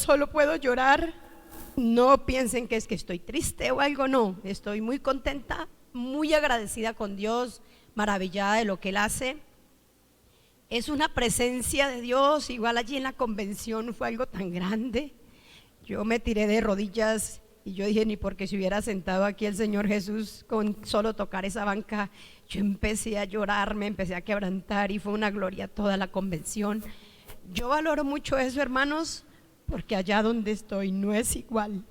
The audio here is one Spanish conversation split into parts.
solo puedo llorar. No piensen que es que estoy triste o algo, no. Estoy muy contenta, muy agradecida con Dios, maravillada de lo que Él hace. Es una presencia de Dios. Igual allí en la convención fue algo tan grande. Yo me tiré de rodillas y yo dije, ni porque se hubiera sentado aquí el Señor Jesús con solo tocar esa banca. Yo empecé a llorar, me empecé a quebrantar y fue una gloria toda la convención. Yo valoro mucho eso, hermanos, porque allá donde estoy no es igual.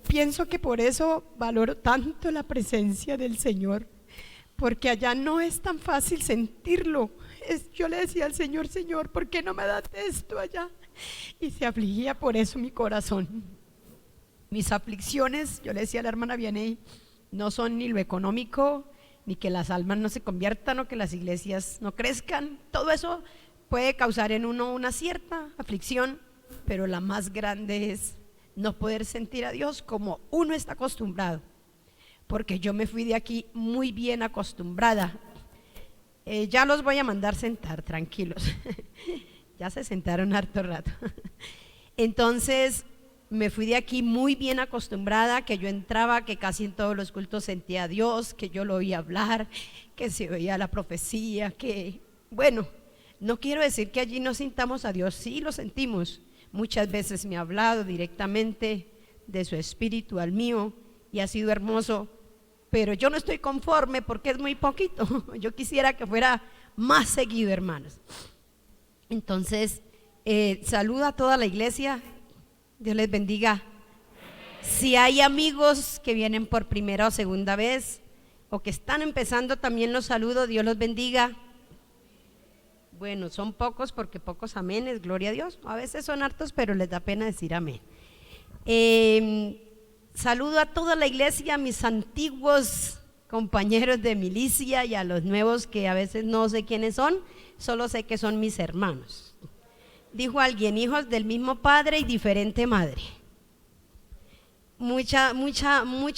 Pienso que por eso valoro tanto la presencia del Señor, porque allá no es tan fácil sentirlo. Yo le decía al Señor, Señor, ¿por qué no me das esto allá? Y se afligía por eso mi corazón. Mis aflicciones, yo le decía a la hermana Vianey, no son ni lo económico, ni que las almas no se conviertan o que las iglesias no crezcan. Todo eso puede causar en uno una cierta aflicción, pero la más grande es no poder sentir a Dios como uno está acostumbrado, porque yo me fui de aquí muy bien acostumbrada. Ya los voy a mandar sentar, tranquilos. Ya se sentaron harto rato. Entonces me fui de aquí muy bien acostumbrada, que yo entraba, que casi en todos los cultos sentía a Dios, que yo lo oía hablar, que se oía la profecía, que bueno, no quiero decir que allí no sintamos a Dios, sí lo sentimos. Muchas veces me ha hablado directamente de su espíritu al mío y ha sido hermoso, pero yo no estoy conforme porque es muy poquito. Yo quisiera que fuera más seguido, hermanos. Entonces, saludo a toda la iglesia, Dios les bendiga. Si hay amigos que vienen por primera o segunda vez o que están empezando, también los saludo, Dios los bendiga. Bueno, son pocos porque pocos amenes, gloria a Dios. A veces son hartos, pero les da pena decir amén. Saludo a toda la iglesia, a mis antiguos compañeros de milicia y a los nuevos que a veces no sé quiénes son, solo sé que son mis hermanos. Dijo alguien, hijos del mismo padre y diferente madre. Mucha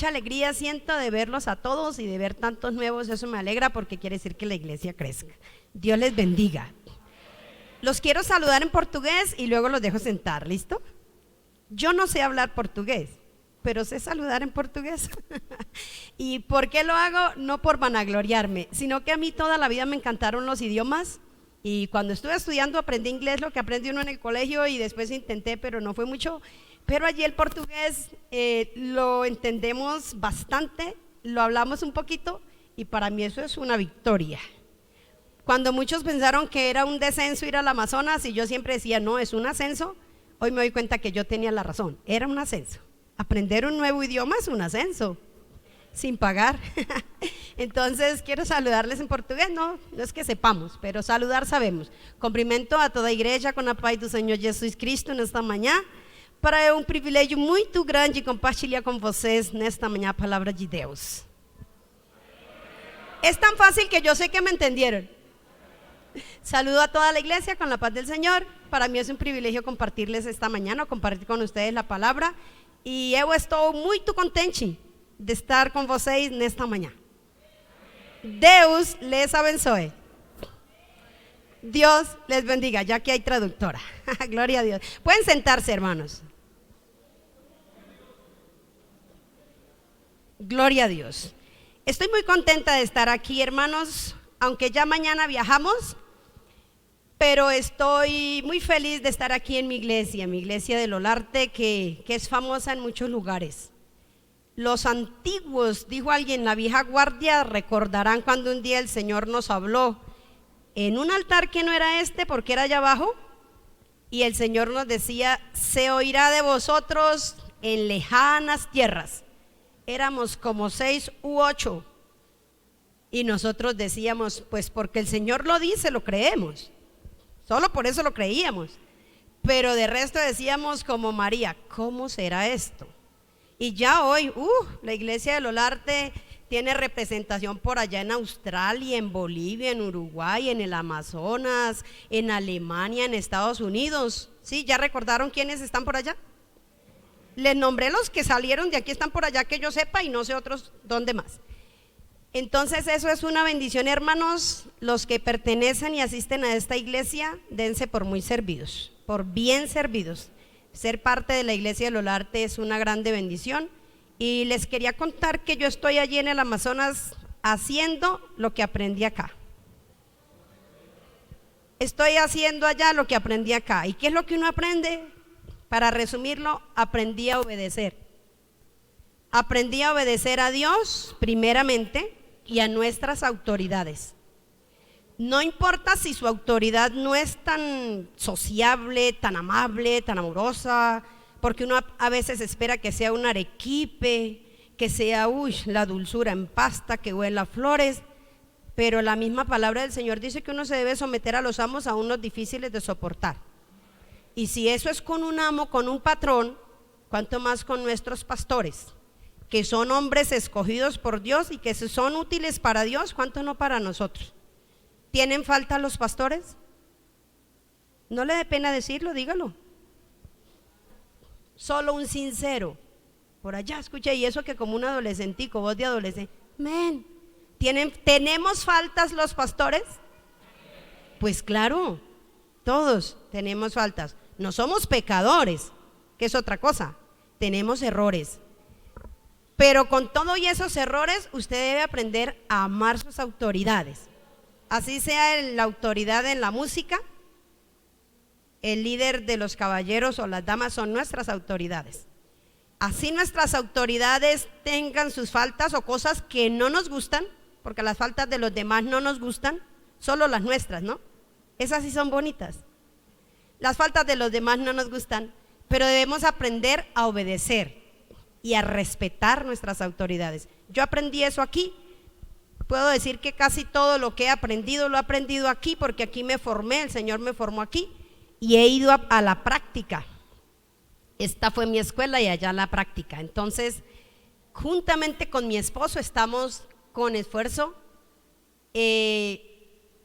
alegría siento de verlos a todos y de ver tantos nuevos. Eso me alegra porque quiere decir que la iglesia crezca. Dios les bendiga. Los quiero saludar en portugués y luego los dejo sentar, ¿listo? Yo no sé hablar portugués, pero sé saludar en portugués. ¿Y por qué lo hago? No por vanagloriarme, sino que a mí toda la vida me encantaron los idiomas. Y cuando estuve estudiando aprendí inglés, lo que aprendí uno en el colegio, y después intenté, pero no fue mucho. Pero allí el portugués lo entendemos bastante, lo hablamos un poquito y para mí eso es una victoria. Cuando muchos pensaron que era un descenso ir al Amazonas y yo siempre decía no, es un ascenso, hoy me doy cuenta que yo tenía la razón, era un ascenso. Aprender un nuevo idioma es un ascenso, sin pagar. Entonces quiero saludarles en portugués, no es que sepamos, pero saludar sabemos. Cumprimento a toda a igreja com a paz do Senhor Jesus Cristo nesta manhã. Para é privilégio muito grande compartilhar com vocês nesta manhã a palavra de Deus. Es tan fácil que yo sé que me entendieron. Saludo a toda la iglesia con la paz del Señor. Para mí es un privilegio compartirles esta mañana, compartir con ustedes la palavra. E eu estou muito contente de estar com vocês nesta manhã. Deus les abençoe. Dios les bendiga, ya que hay traductora. Gloria a Dios. Pueden sentarse, hermanos. Gloria a Dios. Estoy muy contenta de estar aquí, hermanos, aunque ya mañana viajamos, pero estoy muy feliz de estar aquí en mi iglesia del Olarte, que es famosa en muchos lugares. Los antiguos, dijo alguien, la vieja guardia, recordarán cuando un día el Señor nos habló en un altar que no era este, porque era allá abajo, y el Señor nos decía, se oirá de vosotros en lejanas tierras. Éramos como 6 u 8, y nosotros decíamos, pues porque el Señor lo dice, lo creemos, solo por eso lo creíamos, pero de resto decíamos como María, ¿cómo será esto? Y ya hoy, la iglesia del Olarte tiene representación por allá en Australia, en Bolivia, en Uruguay, en el Amazonas, en Alemania, en Estados Unidos. ¿Sí? ¿Ya recordaron quiénes están por allá? Les nombré los que salieron de aquí, están por allá que yo sepa, y no sé otros dónde más. Entonces eso es una bendición, hermanos. Los que pertenecen y asisten a esta iglesia, dense por muy servidos, por bien servidos. ser parte de la Iglesia del Olarte es una grande bendición. Y les quería contar que yo estoy allí en el Amazonas haciendo lo que aprendí acá. Estoy haciendo allá lo que aprendí acá. ¿Y qué es lo que uno aprende? Para resumirlo, aprendí a obedecer. Aprendí a obedecer a Dios primeramente y a nuestras autoridades. No importa si su autoridad no es tan sociable, tan amable, tan amorosa, porque uno a veces espera que sea un arequipe, que sea la dulzura en pasta, que huela a flores, pero la misma palabra del Señor dice que uno se debe someter a los amos aún los difíciles de soportar. Y si eso es con un amo, con un patrón, ¿cuánto más con nuestros pastores? Que son hombres escogidos por Dios y que son útiles para Dios, ¿cuánto no para nosotros? ¿Tienen falta los pastores? No le dé pena decirlo, dígalo. Solo un sincero. Por allá, escucha, y eso que como un adolescentico, voz de adolescente. Men, ¿tenemos faltas los pastores? Pues claro, todos tenemos faltas. No somos pecadores, que es otra cosa. Tenemos errores. Pero con todo y esos errores, usted debe aprender a amar sus autoridades. Así sea la autoridad en la música, el líder de los caballeros o las damas son nuestras autoridades. Así nuestras autoridades tengan sus faltas o cosas que no nos gustan, porque las faltas de los demás no nos gustan, solo las nuestras, ¿no? Esas sí son bonitas. Las faltas de los demás no nos gustan, pero debemos aprender a obedecer y a respetar nuestras autoridades. Yo aprendí eso aquí. Puedo decir que casi todo lo que he aprendido lo he aprendido aquí, porque aquí me formé, el Señor me formó aquí y he ido a la práctica. Esta fue mi escuela y allá la práctica. Entonces, juntamente con mi esposo estamos con esfuerzo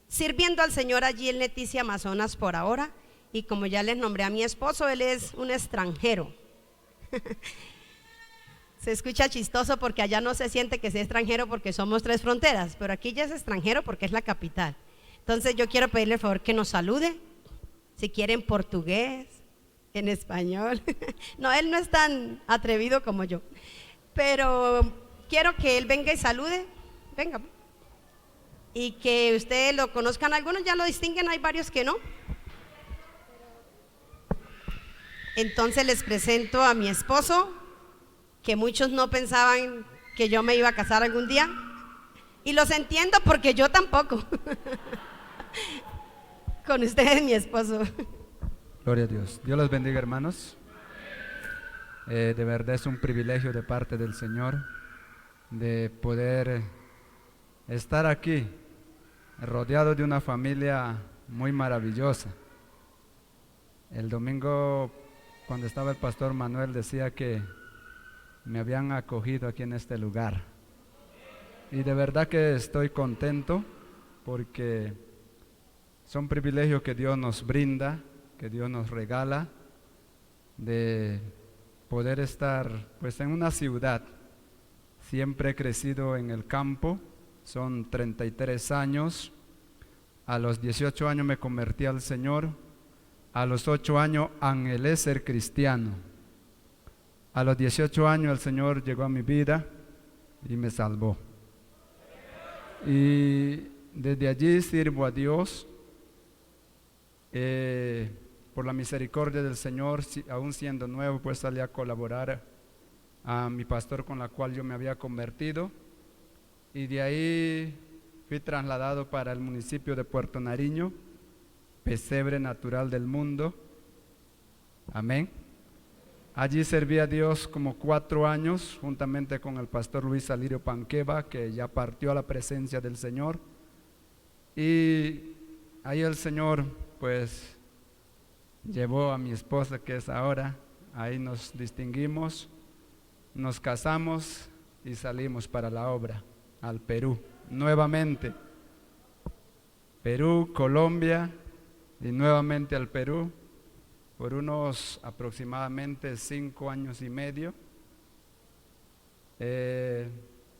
sirviendo al Señor allí en Leticia, Amazonas por ahora. Y como ya les nombré a mi esposo, él es un extranjero. Se escucha chistoso porque allá no se siente que sea extranjero porque somos 3 fronteras, pero aquí ya es extranjero porque es la capital. Entonces yo quiero pedirle el favor que nos salude, si quiere en portugués, en español. No, él no es tan atrevido como yo, pero quiero que él venga y salude. Venga. Y que ustedes lo conozcan, algunos ya lo distinguen, hay varios que no. Entonces les presento a mi esposo, que muchos no pensaban que yo me iba a casar algún día, y los entiendo porque yo tampoco. Con ustedes, mi esposo. Gloria a Dios. Dios los bendiga, hermanos. De verdad es un privilegio de parte del Señor de poder estar aquí rodeado de una familia muy maravillosa. El domingo, cuando estaba el pastor Manuel, decía que me habían acogido aquí en este lugar, y de verdad que estoy contento porque son privilegios que Dios nos brinda, que Dios nos regala, de poder estar pues en una ciudad. Siempre he crecido en el campo, son 33 años. A los 18 años me convertí al Señor. A los 8 años anhelé ser cristiano. A los 18 años el Señor llegó a mi vida y me salvó. Y desde allí sirvo a Dios. Por la misericordia del Señor, aún siendo nuevo, pues salí a colaborar a mi pastor con la cual yo me había convertido. Y de ahí fui trasladado para el municipio de Puerto Nariño, pesebre natural del mundo. Amén. Allí serví a Dios como 4 años, juntamente con el pastor Luis Alirio Panqueva, que ya partió a la presencia del Señor. Y ahí el Señor pues llevó a mi esposa, que es ahora. Ahí nos distinguimos, nos casamos y salimos para la obra al Perú, nuevamente. Perú, Colombia y nuevamente al Perú. Por unos aproximadamente 5 años y medio.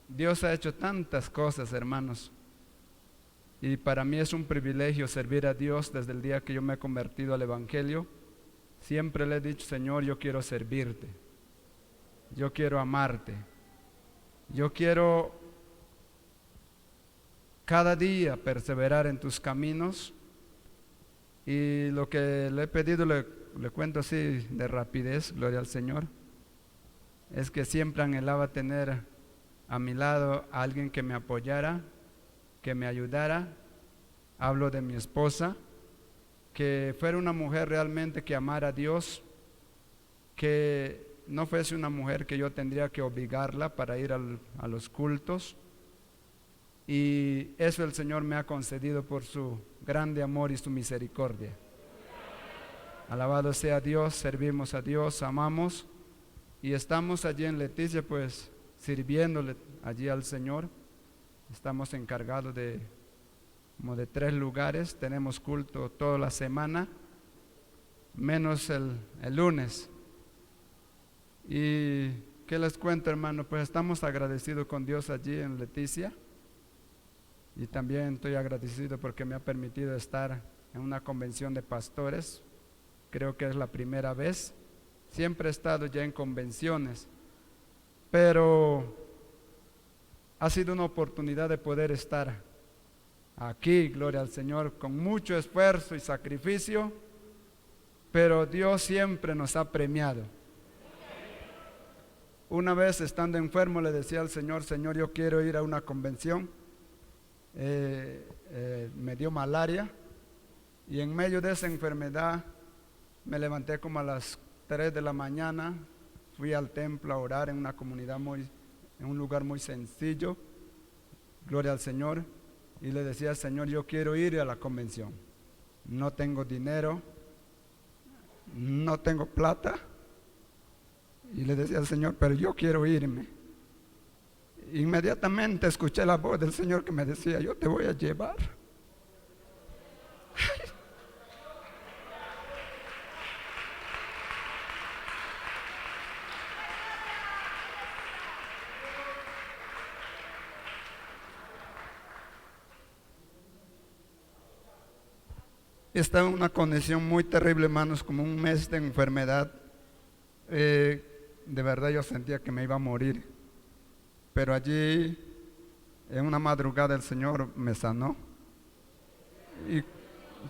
Dios ha hecho tantas cosas, hermanos, y para mí es un privilegio servir a Dios desde el día que yo me he convertido al Evangelio. siempre le he dicho, Señor, yo quiero servirte, yo quiero amarte, yo quiero cada día perseverar en tus caminos. Y lo que le he pedido, le cuento así de rapidez, gloria al Señor, es que siempre anhelaba tener a mi lado a alguien que me apoyara, que me ayudara. Hablo de mi esposa, que fuera una mujer realmente que amara a Dios, que no fuese una mujer que yo tendría que obligarla para ir a los cultos. Y eso el Señor me ha concedido por su grande amor y su misericordia. Alabado sea Dios, servimos a Dios, amamos y estamos allí en Leticia pues sirviéndole allí al Señor. Estamos encargados de como de 3 lugares, tenemos culto toda la semana, menos el lunes. Y ¿qué les cuento, hermano? Pues estamos agradecidos con Dios allí en Leticia. Y también estoy agradecido porque me ha permitido estar en una convención de pastores. Creo que es la primera vez. Siempre he estado ya en convenciones, pero ha sido una oportunidad de poder estar aquí, gloria al Señor, con mucho esfuerzo y sacrificio, pero Dios siempre nos ha premiado. Una vez estando enfermo le decía al Señor, Señor, yo quiero ir a una convención. Me dio malaria y en medio de esa enfermedad me levanté como a las 3 de la mañana, fui al templo a orar en una comunidad en un lugar muy sencillo, gloria al Señor, y le decía al Señor, yo quiero ir a la convención, no tengo dinero, no tengo plata, y le decía al Señor, pero yo quiero irme. Inmediatamente escuché la voz del Señor que me decía, yo te voy a llevar. Estaba en una condición muy terrible, hermanos, como un mes de enfermedad. De verdad yo sentía que me iba a morir. Pero allí, en una madrugada, el Señor me sanó. Y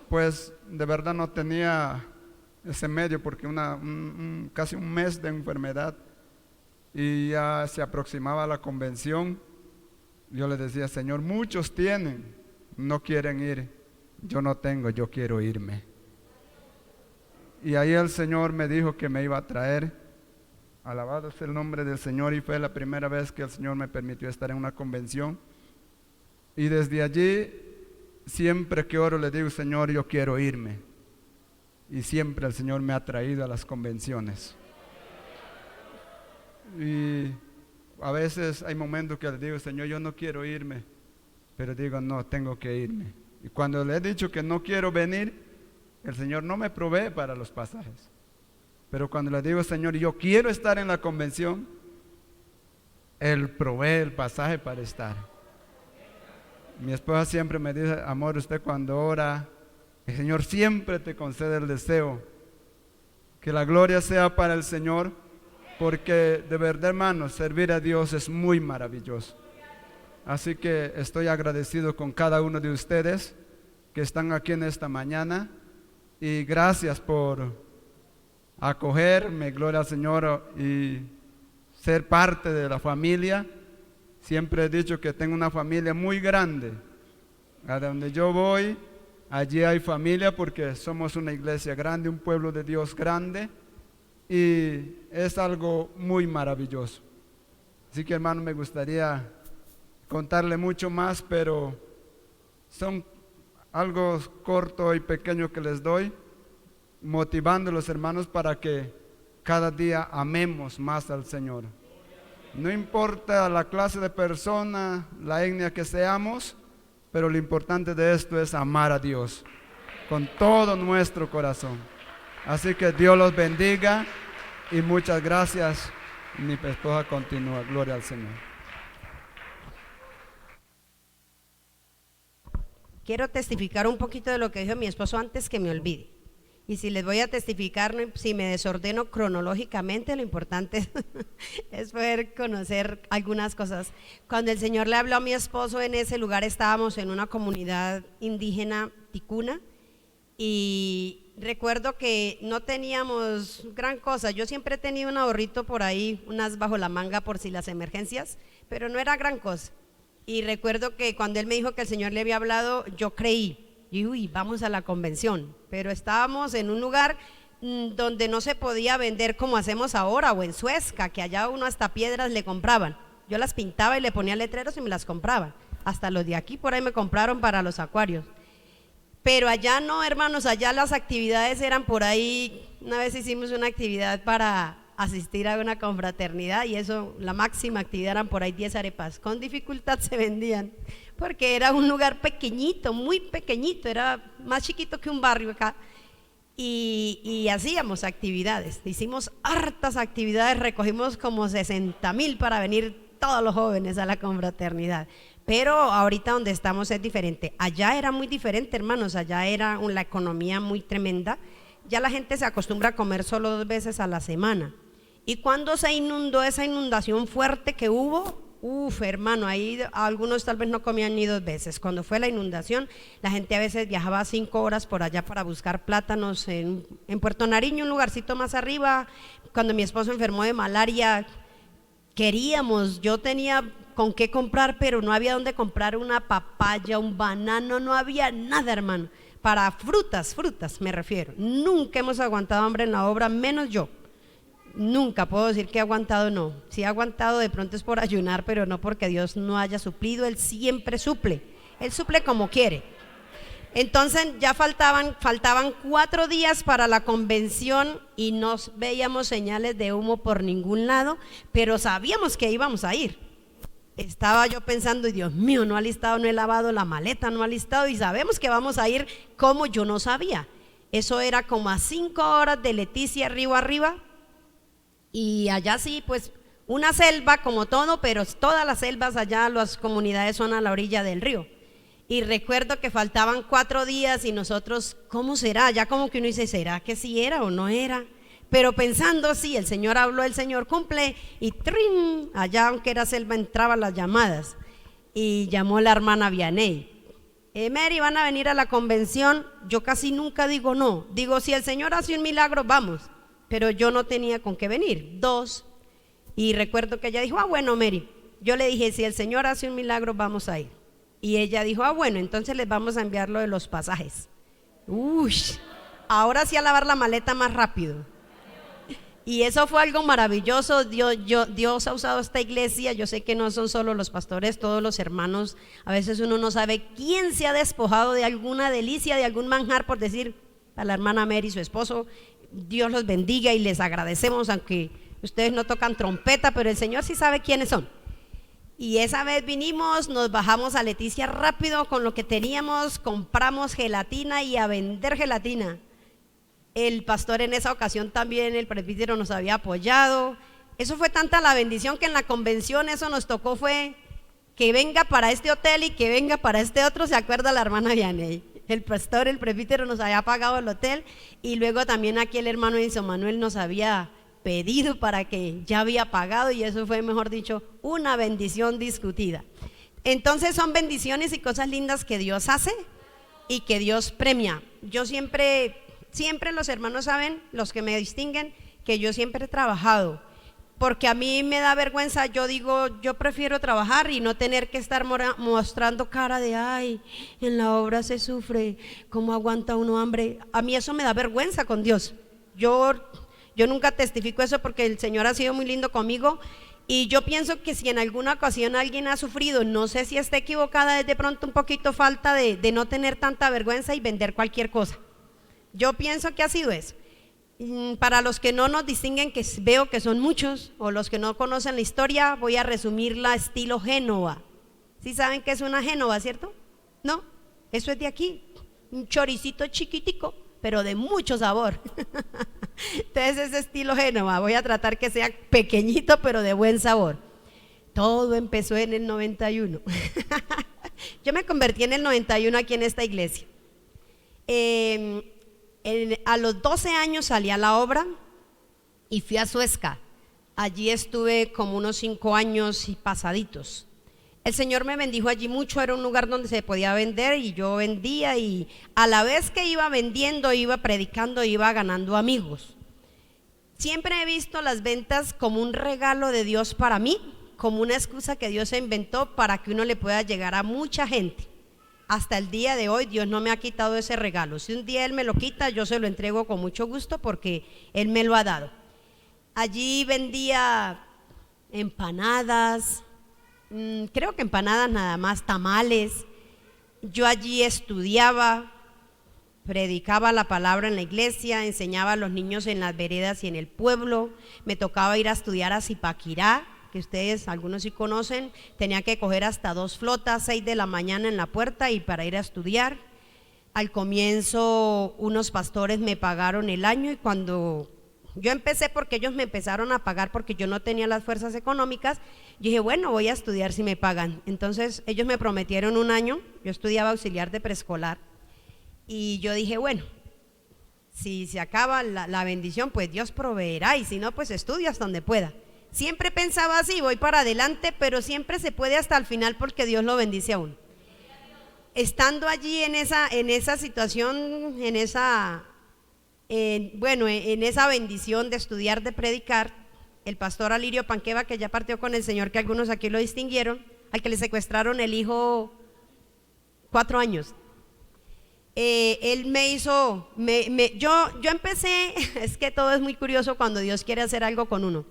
pues de verdad no tenía ese medio porque casi un mes de enfermedad y ya se aproximaba la convención. Yo le decía, Señor, muchos tienen, no quieren ir. Yo no tengo, yo quiero irme. Y ahí el Señor me dijo que me iba a traer. Alabado sea el nombre del Señor, y fue la primera vez que el Señor me permitió estar en una convención. Y desde allí, siempre que oro le digo, Señor, yo quiero irme. Y siempre el Señor me ha traído a las convenciones. Y a veces hay momentos que le digo, Señor, yo no quiero irme, pero digo, no, tengo que irme. Y cuando le he dicho que no quiero venir, el Señor no me provee para los pasajes. Pero cuando le digo, Señor, yo quiero estar en la convención, Él provee el pasaje para estar. Mi esposa siempre me dice, amor, usted cuando ora, el Señor siempre te concede el deseo. Que la gloria sea para el Señor, porque de verdad, hermanos, servir a Dios es muy maravilloso. Así que estoy agradecido con cada uno de ustedes que están aquí en esta mañana. Y gracias por acogerme, gloria al Señor, y ser parte de la familia. Siempre he dicho que tengo una familia muy grande. A donde yo voy, allí hay familia porque somos una iglesia grande, un pueblo de Dios grande, y es algo muy maravilloso. Así que, hermano, me gustaría contarle mucho más, pero son algo corto y pequeño que les doy, motivando a los hermanos para que cada día amemos más al Señor. No importa la clase de persona, la etnia que seamos, pero lo importante de esto es amar a Dios con todo nuestro corazón. Así que Dios los bendiga y muchas gracias. Mi esposa continúa, gloria al Señor. Quiero testificar un poquito de lo que dijo mi esposo antes que me olvide. Y si les voy a testificar, si me desordeno cronológicamente, lo importante es poder conocer algunas cosas. Cuando el Señor le habló a mi esposo en ese lugar, estábamos en una comunidad indígena ticuna, y recuerdo que no teníamos gran cosa. Yo siempre he tenido un ahorrito por ahí, unas bajo la manga por si las emergencias, pero no era gran cosa. Y recuerdo que cuando él me dijo que el Señor le había hablado, yo creí. Y uy, vamos a la convención, pero estábamos en un lugar donde no se podía vender como hacemos ahora, o en Suezca, que allá uno hasta piedras le compraban. Yo las pintaba y le ponía letreros y me las compraban. Hasta los de aquí por ahí me compraron para los acuarios. Pero allá no, hermanos, allá las actividades eran por ahí. Una vez hicimos una actividad para asistir a una confraternidad, y eso, la máxima actividad eran por ahí 10 arepas. Con dificultad se vendían, porque era un lugar pequeñito, muy pequeñito, era más chiquito que un barrio acá, y hacíamos actividades, hicimos hartas actividades, recogimos como 60,000 para venir todos los jóvenes a la confraternidad. Pero ahorita donde estamos es diferente. Allá era muy diferente, hermanos, allá era la economía muy tremenda. Ya la gente se acostumbra a comer solo 2 veces a la semana. Y cuando se inundó, esa inundación fuerte que hubo, hermano, ahí algunos tal vez no comían ni 2 veces. Cuando fue la inundación, la gente a veces viajaba 5 horas por allá para buscar plátanos en Puerto Nariño, un lugarcito más arriba. Cuando mi esposo enfermó de malaria, yo tenía con qué comprar, pero no había dónde comprar una papaya, un banano, no había nada, hermano. Para frutas me refiero. Nunca hemos aguantado hambre en la obra, menos yo. Nunca puedo decir que he aguantado, no. Si he aguantado de pronto es por ayunar, pero no porque Dios no haya suplido. Él siempre suple, Él suple como quiere. Entonces ya faltaban 4 días para la convención y no veíamos señales de humo por ningún lado, pero sabíamos que íbamos a ir. Estaba yo pensando, y Dios mío, no ha listado, no he lavado la maleta, no ha listado, y sabemos que vamos a ir. Como yo no sabía. Eso era como a 5 horas de Leticia, río arriba. Y allá sí, pues una selva como todo, pero todas las selvas allá, las comunidades son a la orilla del río. Y recuerdo que faltaban 4 días y nosotros, ¿cómo será? Ya como que uno dice, ¿será que sí era o no era? Pero pensando, sí, el Señor habló, el Señor cumple, y ¡trin! Allá, aunque era selva, entraban las llamadas. Y llamó la hermana Vianey. Mary, van a venir a la convención. Yo casi nunca digo no. Digo, si el Señor hace un milagro, vamos. Pero yo no tenía con qué venir. 2. Y recuerdo que ella dijo, bueno, Mary. Yo le dije, si el Señor hace un milagro, vamos a ir. Y ella dijo, bueno, entonces les vamos a enviar lo de los pasajes. Ahora sí a lavar la maleta más rápido. Y eso fue algo maravilloso. Dios ha usado esta iglesia. Yo sé que no son solo los pastores, todos los hermanos. A veces uno no sabe quién se ha despojado de alguna delicia, de algún manjar, por decir, a la hermana Mary y su esposo. Dios los bendiga y les agradecemos, aunque ustedes no tocan trompeta, pero el Señor sí sabe quiénes son. Y esa vez vinimos, nos bajamos a Leticia rápido con lo que teníamos, compramos gelatina y a vender gelatina. El pastor en esa ocasión también, el presbítero, nos había apoyado. Eso fue tanta la bendición que en la convención eso nos tocó fue que venga para este hotel y que venga para este otro. ¿Se acuerda la hermana Vianey? El pastor, el presbítero nos había pagado el hotel, y luego también aquí el hermano Enzo Manuel nos había pedido para que ya había pagado, y eso fue, mejor dicho, una bendición discutida. Entonces son bendiciones y cosas lindas que Dios hace y que Dios premia. Yo siempre los hermanos saben, los que me distinguen, que yo siempre he trabajado, porque a mí me da vergüenza. Yo digo, yo prefiero trabajar y no tener que estar mostrando cara de, ay, en la obra se sufre, ¿cómo aguanta uno hambre? A mí eso me da vergüenza con Dios. Yo nunca testifico eso porque el Señor ha sido muy lindo conmigo, y yo pienso que si en alguna ocasión alguien ha sufrido, no sé si está equivocada, es de pronto un poquito falta de no tener tanta vergüenza y vender cualquier cosa. Yo pienso que ha sido eso. Para los que no nos distinguen, que veo que son muchos, o los que no conocen la historia, voy a resumirla estilo Génova. ¿Sí saben qué es una Génova, cierto? ¿No? Eso es de aquí, un choricito chiquitico, pero de mucho sabor. Entonces ese estilo Génova, voy a tratar que sea pequeñito, pero de buen sabor. Todo empezó en el 91. Yo me convertí en el 91 aquí en esta iglesia. A los 12 años salí a la obra y fui a Suezca. Allí estuve como unos 5 años y pasaditos. El Señor me bendijo allí mucho, era un lugar donde se podía vender y yo vendía, y a la vez que iba vendiendo, iba predicando, iba ganando amigos. Siempre he visto las ventas como un regalo de Dios para mí, como una excusa que Dios se inventó para que uno le pueda llegar a mucha gente. Hasta el día de hoy Dios no me ha quitado ese regalo. Si un día Él me lo quita, yo se lo entrego con mucho gusto porque Él me lo ha dado. Allí vendía empanadas, creo que empanadas nada más, tamales. Yo allí estudiaba, predicaba la palabra en la iglesia, enseñaba a los niños en las veredas y en el pueblo. Me tocaba ir a estudiar a Zipaquirá, que ustedes algunos sí conocen. Tenía que coger hasta 2 flotas, 6 de la mañana en la puerta y para ir a estudiar. Al comienzo unos pastores me pagaron el año, y cuando yo empecé, porque ellos me empezaron a pagar porque yo no tenía las fuerzas económicas, yo dije, bueno, voy a estudiar si me pagan. Entonces ellos me prometieron un año, yo estudiaba auxiliar de preescolar, y yo dije, bueno, si se acaba la bendición, pues Dios proveerá, y si no, pues estudio hasta donde pueda. Siempre pensaba así, voy para adelante, pero siempre se puede hasta el final porque Dios lo bendice a uno. Estando allí en esa situación, en esa bendición de estudiar, de predicar, el pastor Alirio Panqueva, que ya partió con el Señor, que algunos aquí lo distinguieron, al que le secuestraron el hijo 4 años. Él me hizo, yo empecé, es que todo es muy curioso cuando Dios quiere hacer algo con uno.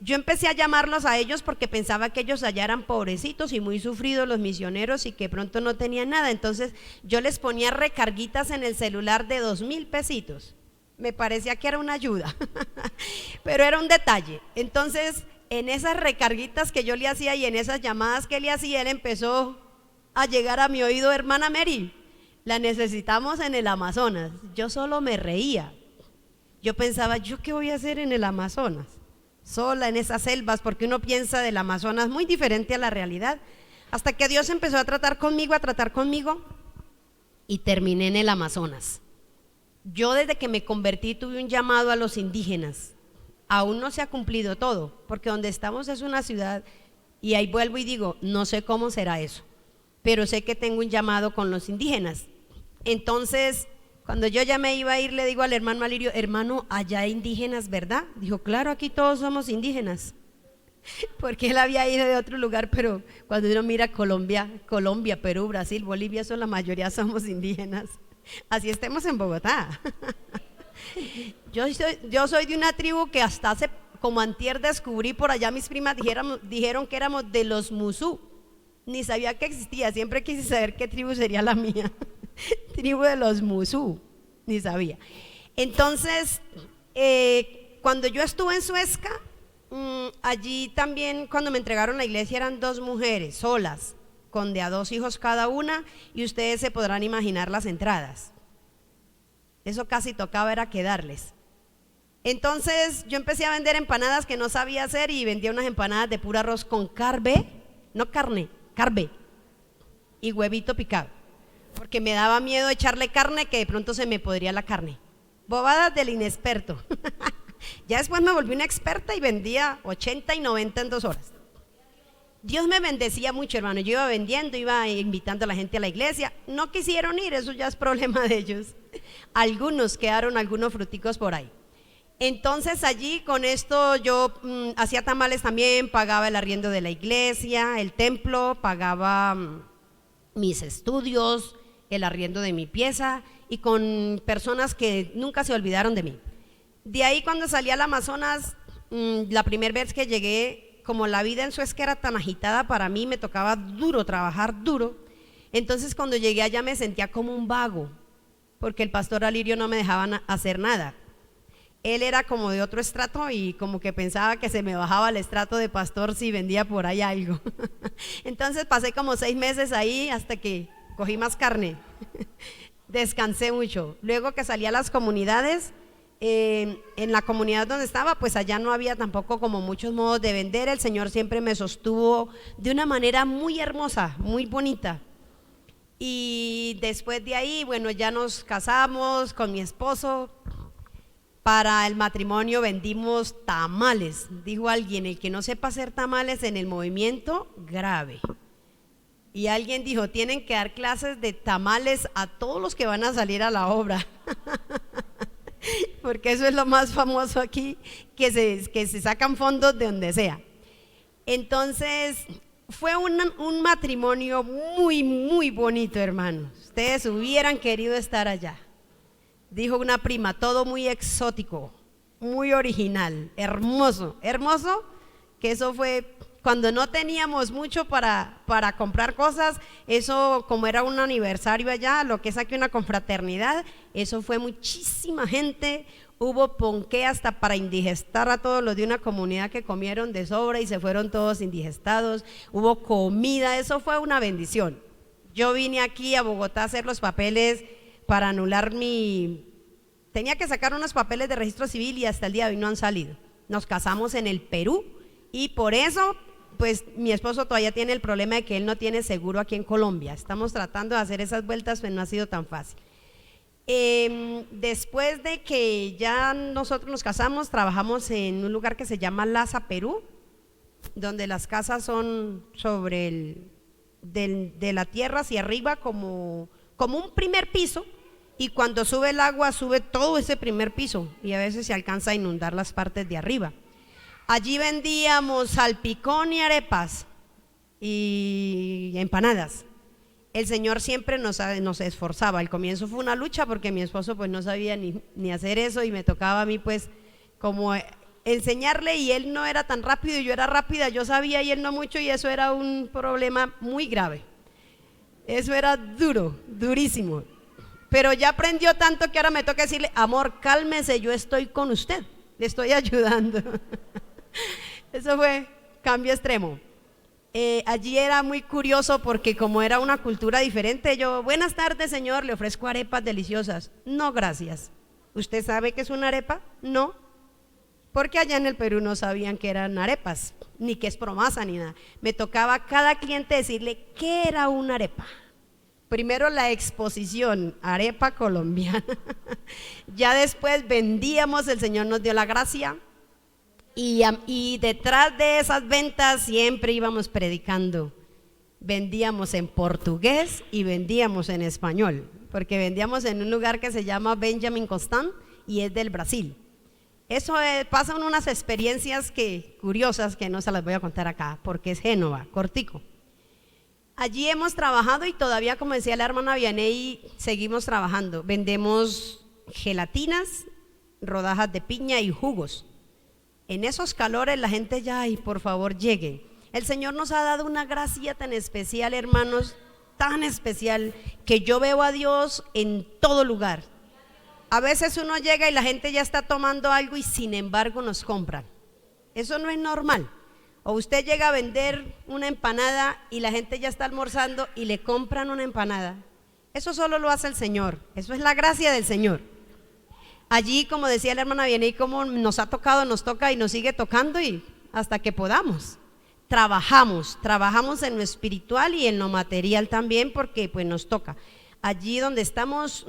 Yo empecé a llamarlos a ellos porque pensaba que ellos allá eran pobrecitos y muy sufridos los misioneros y que pronto no tenían nada. Entonces yo les ponía recarguitas en el celular de 2,000 pesitos. Me parecía que era una ayuda, pero era un detalle. Entonces en esas recarguitas que yo le hacía y en esas llamadas que le hacía, él empezó a llegar a mi oído: hermana Mary, la necesitamos en el Amazonas. Yo solo me reía. Yo pensaba, ¿yo qué voy a hacer en el Amazonas? Sola en esas selvas, porque uno piensa del Amazonas muy diferente a la realidad, hasta que Dios empezó a tratar conmigo y terminé en el Amazonas. Yo desde que me convertí tuve un llamado a los indígenas. Aún no se ha cumplido todo, porque donde estamos es una ciudad, y ahí vuelvo y digo, no sé cómo será eso, pero sé que tengo un llamado con los indígenas. Entonces, cuando yo ya me iba a ir, le digo al hermano Alirio: hermano, allá hay indígenas, ¿verdad? Dijo, claro, aquí todos somos indígenas, porque él había ido de otro lugar, pero cuando uno mira Colombia, Perú, Brasil, Bolivia, la mayoría somos indígenas, así estemos en Bogotá. Yo soy de una tribu que hasta hace como antier descubrí, por allá mis primas dijeron que éramos de los Musú, ni sabía que existía, siempre quise saber qué tribu sería la mía. Tribu de los Musú, ni sabía. Entonces, cuando yo estuve en Suezca, allí también, cuando me entregaron la iglesia, eran 2 mujeres solas, con de a 2 hijos cada una, y ustedes se podrán imaginar las entradas. Eso casi tocaba era quedarles. Entonces yo empecé a vender empanadas que no sabía hacer, y vendía unas empanadas de puro arroz con carbe y huevito picado, porque me daba miedo echarle carne, que de pronto se me podría la carne. Bobadas del inexperto. Ya después me volví una experta y vendía 80 y 90 en 2 horas. Dios me bendecía mucho, hermano. Yo iba vendiendo, iba invitando a la gente a la iglesia. No quisieron ir, eso ya es problema de ellos. Algunos quedaron, algunos fruticos por ahí. Entonces allí con esto yo hacía tamales también, pagaba el arriendo de la iglesia, el templo, pagaba mis estudios, el arriendo de mi pieza, y con personas que nunca se olvidaron de mí. De ahí, cuando salí al Amazonas, la primera vez que llegué, como la vida en Suezca era tan agitada para mí, me tocaba duro, trabajar duro. Entonces cuando llegué allá me sentía como un vago, porque el pastor Alirio no me dejaba hacer nada. Él era como de otro estrato y como que pensaba que se me bajaba el estrato de pastor si vendía por ahí algo. Entonces pasé como 6 meses ahí hasta que cogí más carne. Descansé mucho. Luego que salí a las comunidades, en la comunidad donde estaba, pues allá no había tampoco como muchos modos de vender. El Señor siempre me sostuvo de una manera muy hermosa, muy bonita. Y después de ahí, bueno, ya nos casamos con mi esposo. Para el matrimonio vendimos tamales. Dijo alguien, el que no sepa hacer tamales en el movimiento, grave. Y alguien dijo, tienen que dar clases de tamales a todos los que van a salir a la obra. Porque eso es lo más famoso aquí, que se sacan fondos de donde sea. Entonces, fue un matrimonio muy, muy bonito, hermanos. Ustedes hubieran querido estar allá. Dijo una prima, todo muy exótico, muy original, hermoso, hermoso, que eso fue cuando no teníamos mucho para comprar cosas. Eso, como era un aniversario allá, lo que es aquí una confraternidad, eso fue muchísima gente. Hubo ponqué hasta para indigestar a todos los de una comunidad que comieron de sobra y se fueron todos indigestados. Hubo comida, eso fue una bendición. Yo vine aquí a Bogotá a hacer los papeles para anular tenía que sacar unos papeles de registro civil y hasta el día de hoy no han salido. Nos casamos en el Perú y por eso, pues mi esposo todavía tiene el problema de que él no tiene seguro aquí en Colombia. Estamos tratando de hacer esas vueltas, pero no ha sido tan fácil. Después de que ya nosotros nos casamos, trabajamos en un lugar que se llama Laza, Perú, donde las casas son sobre de la tierra hacia arriba como un primer piso, y cuando sube el agua sube todo ese primer piso y a veces se alcanza a inundar las partes de arriba. Allí vendíamos salpicón y arepas y empanadas. El Señor siempre nos esforzaba. Al comienzo fue una lucha porque mi esposo pues no sabía ni hacer eso y me tocaba a mí pues como enseñarle, y él no era tan rápido y yo era rápida, yo sabía y él no mucho, y eso era un problema muy grave. Eso era duro, durísimo. Pero ya aprendió tanto que ahora me toca decirle, amor, cálmese, yo estoy con usted, le estoy ayudando. Eso fue cambio extremo. Allí era muy curioso porque como era una cultura diferente, yo, buenas tardes señor, le ofrezco arepas deliciosas. No, gracias. ¿Usted sabe qué es una arepa? No, porque allá en el Perú no sabían que eran arepas, ni que es promasa, ni nada. Me tocaba a cada cliente decirle qué era una arepa. Primero la exposición, arepa colombiana. Ya después vendíamos, el Señor nos dio la gracia. Y detrás de esas ventas siempre íbamos predicando. Vendíamos en portugués y vendíamos en español, porque vendíamos en un lugar que se llama Benjamin Constant y es del Brasil. Eso pasan unas experiencias curiosas que no se las voy a contar acá, porque es Génova, cortico. Allí hemos trabajado y todavía, como decía la hermana Vianey, seguimos trabajando. Vendemos gelatinas, rodajas de piña y jugos. En esos calores la gente ya, ay, por favor, lleguen. El Señor nos ha dado una gracia tan especial, hermanos, tan especial, que yo veo a Dios en todo lugar. A veces uno llega y la gente ya está tomando algo y sin embargo nos compran. Eso no es normal. O usted llega a vender una empanada y la gente ya está almorzando y le compran una empanada. Eso solo lo hace el Señor. Eso es la gracia del Señor. Allí, como decía la hermana Vianey, como nos ha tocado, nos toca y nos sigue tocando, y hasta que podamos. Trabajamos en lo espiritual y en lo material también, porque pues nos toca. Allí donde estamos,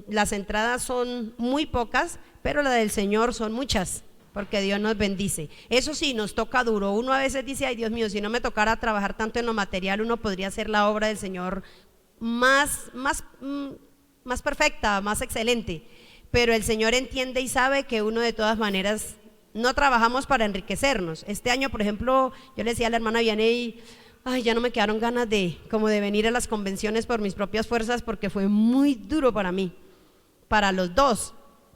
las entradas son muy pocas, pero la del Señor son muchas, porque Dios nos bendice. Eso sí, nos toca duro. Uno a veces dice, ay Dios mío, si no me tocara trabajar tanto en lo material, uno podría hacer la obra del Señor más perfecta, más excelente. Pero el Señor entiende y sabe que uno de todas maneras no trabajamos para enriquecernos. Este año, por ejemplo, yo le decía a la hermana Vianey, ay, ya no me quedaron ganas de venir a las convenciones por mis propias fuerzas, porque fue muy duro para mí, para los dos,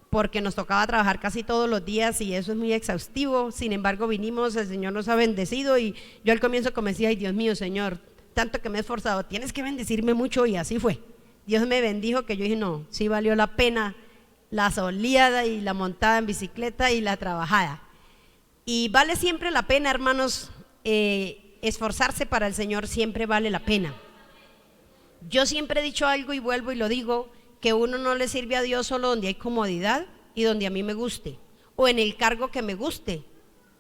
porque nos tocaba trabajar casi todos los días y eso es muy exhaustivo. Sin embargo, vinimos, el Señor nos ha bendecido, y yo al comienzo como decía, ay Dios mío, Señor, tanto que me he esforzado, tienes que bendecirme mucho, y así fue. Dios me bendijo, que yo dije, no, sí valió la pena la soleada y la montada en bicicleta y la trabajada. Y vale siempre la pena, hermanos, esforzarse para el Señor siempre vale la pena. Yo siempre he dicho algo y vuelvo y lo digo, que uno no le sirve a Dios solo donde hay comodidad y donde a mí me guste, o en el cargo que me guste.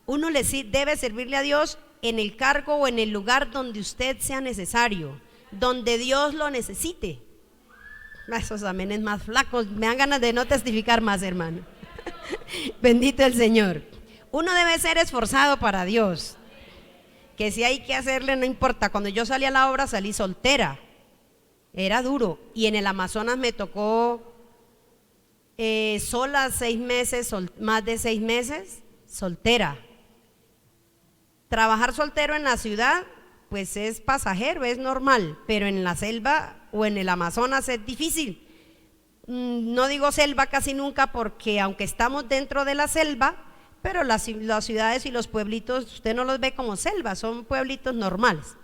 Uno debe servirle a Dios en el cargo o en el lugar donde usted sea necesario, donde Dios lo necesite. Esos amenes más flacos, me dan ganas de no testificar más, hermano. Bendito el Señor. Uno debe ser esforzado para Dios, que si hay que hacerle no importa. Cuando yo salí a la obra salí soltera, era duro, y en el Amazonas me tocó sola 6 meses, más de 6 meses, soltera. Trabajar soltero en la ciudad pues es pasajero, es normal, pero en la selva o en el Amazonas es difícil. No digo selva casi nunca porque aunque estamos dentro de la selva, pero las ciudades y los pueblitos usted no los ve como selva, son pueblitos normales.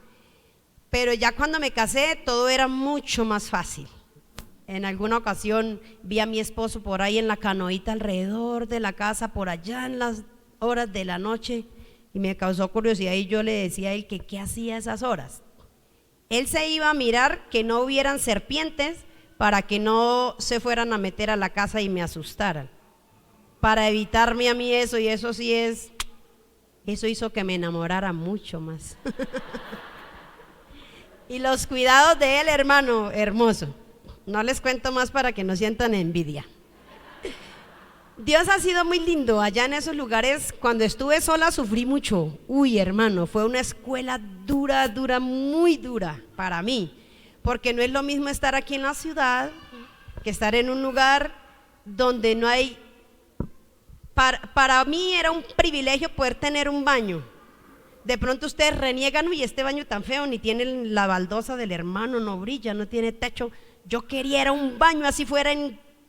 Pero ya cuando me casé todo era mucho más fácil. En alguna ocasión vi a mi esposo por ahí en la canoita alrededor de la casa, por allá en las horas de la noche, y me causó curiosidad y yo le decía a él que qué hacía a esas horas. Él se iba a mirar que no hubieran serpientes para que no se fueran a meter a la casa y me asustaran, para evitarme a mí eso, y eso sí eso hizo que me enamorara mucho más. Y los cuidados de él, hermano, hermoso. No les cuento más para que no sientan envidia. Dios ha sido muy lindo allá en esos lugares. Cuando estuve sola sufrí mucho. Uy, hermano, fue una escuela dura, muy dura para mí, porque no es lo mismo estar aquí en la ciudad que estar en un lugar donde no hay. Para mí era un privilegio poder tener un baño. De pronto ustedes reniegan, uy, este baño tan feo, ni tiene la baldosa del hermano, no brilla, no tiene techo. Yo quería era un baño así fuera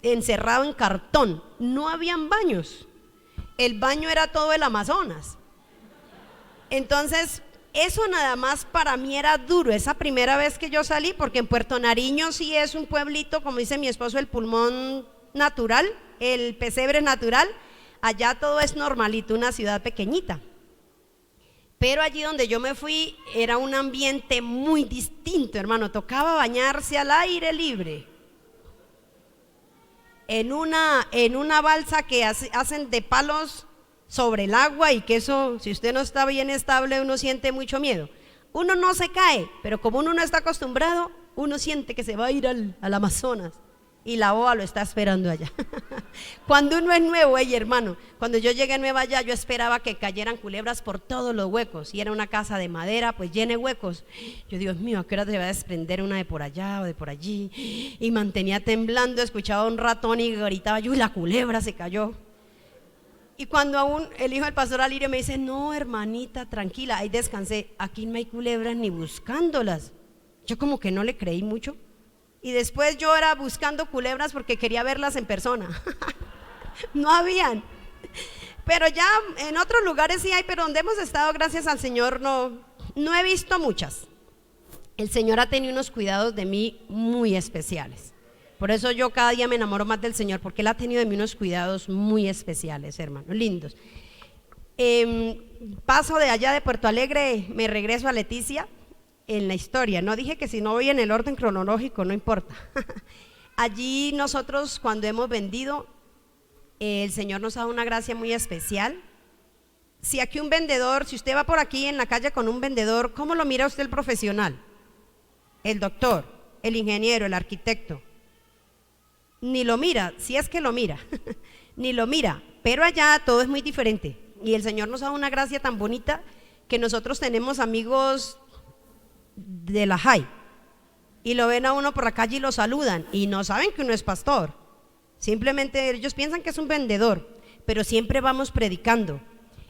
encerrado en cartón. No habían baños, el baño era todo el Amazonas. Entonces eso nada más para mí era duro, esa primera vez que yo salí, porque en Puerto Nariño sí es un pueblito, como dice mi esposo, el pulmón natural, el pesebre natural. Allá todo es normalito, una ciudad pequeñita. Pero allí donde yo me fui era un ambiente muy distinto, hermano. Tocaba bañarse al aire libre, en una balsa que hacen de palos sobre el agua, y que eso, si usted no está bien estable, uno siente mucho miedo. Uno no se cae, pero como uno no está acostumbrado, uno siente que se va a ir al Amazonas, y la boa lo está esperando allá. Cuando uno es nuevo, hermano, cuando yo llegué nueva allá, yo esperaba que cayeran culebras por todos los huecos, y era una casa de madera, pues llena de huecos. Yo, Dios mío, ¿a qué hora se va a desprender una de por allá o de por allí? Y mantenía temblando, escuchaba un ratón y gritaba, y la culebra se cayó. Y cuando aún el hijo del pastor Alirio me dice, no, hermanita, tranquila, ahí descansé, aquí no hay culebras ni buscándolas. Yo como que no le creí mucho. Y después yo era buscando culebras porque quería verlas en persona. No habían. Pero ya en otros lugares sí hay, pero donde hemos estado, gracias al Señor, no he visto muchas. El Señor ha tenido unos cuidados de mí muy especiales. Por eso yo cada día me enamoro más del Señor, porque Él ha tenido de mí unos cuidados muy especiales, hermanos, lindos. Paso de allá de Puerto Alegre, me regreso a Leticia. En la historia, no dije que si no voy en el orden cronológico, no importa. Allí nosotros cuando hemos vendido, el Señor nos ha dado una gracia muy especial. Si aquí un vendedor, si usted va por aquí en la calle con un vendedor, ¿cómo lo mira usted el profesional? El doctor, el ingeniero, el arquitecto. Ni lo mira, si es que lo mira, ni lo mira, pero allá todo es muy diferente. Y el Señor nos ha dado una gracia tan bonita que nosotros tenemos amigos de la JAI y lo ven a uno por la calle y lo saludan y no saben que uno es pastor, simplemente ellos piensan que es un vendedor, pero siempre vamos predicando.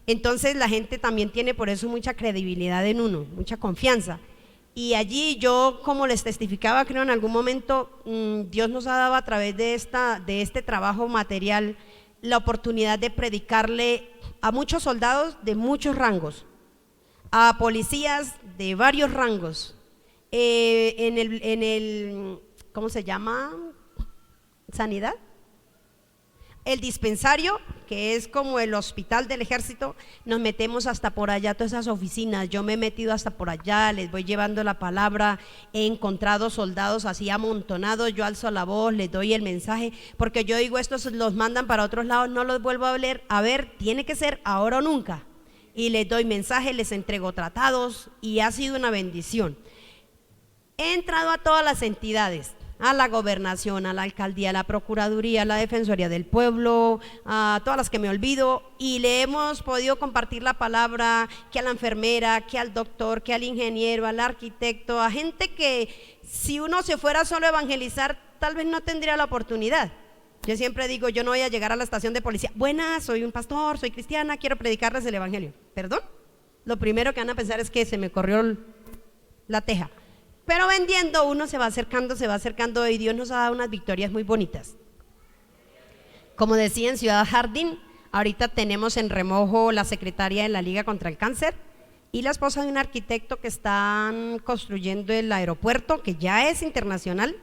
Entonces la gente también tiene por eso mucha credibilidad en uno, mucha confianza. Y allí yo, como les testificaba, creo en algún momento, Dios nos ha dado a través de este trabajo material la oportunidad de predicarle a muchos soldados de muchos rangos, a policías de varios rangos, en el ¿cómo se llama? ¿Sanidad? El dispensario, que es como el hospital del ejército, nos metemos hasta por allá, todas esas oficinas. Yo me he metido hasta por allá, les voy llevando la palabra, he encontrado soldados así amontonados, yo alzo la voz, les doy el mensaje, porque yo digo, estos los mandan para otros lados, no los vuelvo a ver, tiene que ser ahora o nunca. Y les doy mensajes, les entrego tratados y ha sido una bendición. He entrado a todas las entidades, a la gobernación, a la alcaldía, a la procuraduría, a la defensoría del pueblo, a todas las que me olvido, y le hemos podido compartir la palabra que a la enfermera, que al doctor, que al ingeniero, al arquitecto, a gente que si uno se fuera solo a evangelizar tal vez no tendría la oportunidad. Yo siempre digo, yo no voy a llegar a la estación de policía, buenas, soy un pastor, soy cristiana, quiero predicarles el evangelio. ¿Perdón? Lo primero que van a pensar es que se me corrió la teja. Pero vendiendo uno se va acercando y Dios nos ha dado unas victorias muy bonitas. Como decía en Ciudad Jardín, ahorita tenemos en remojo la secretaria de la Liga contra el Cáncer y la esposa de un arquitecto que están construyendo el aeropuerto, que ya es internacional.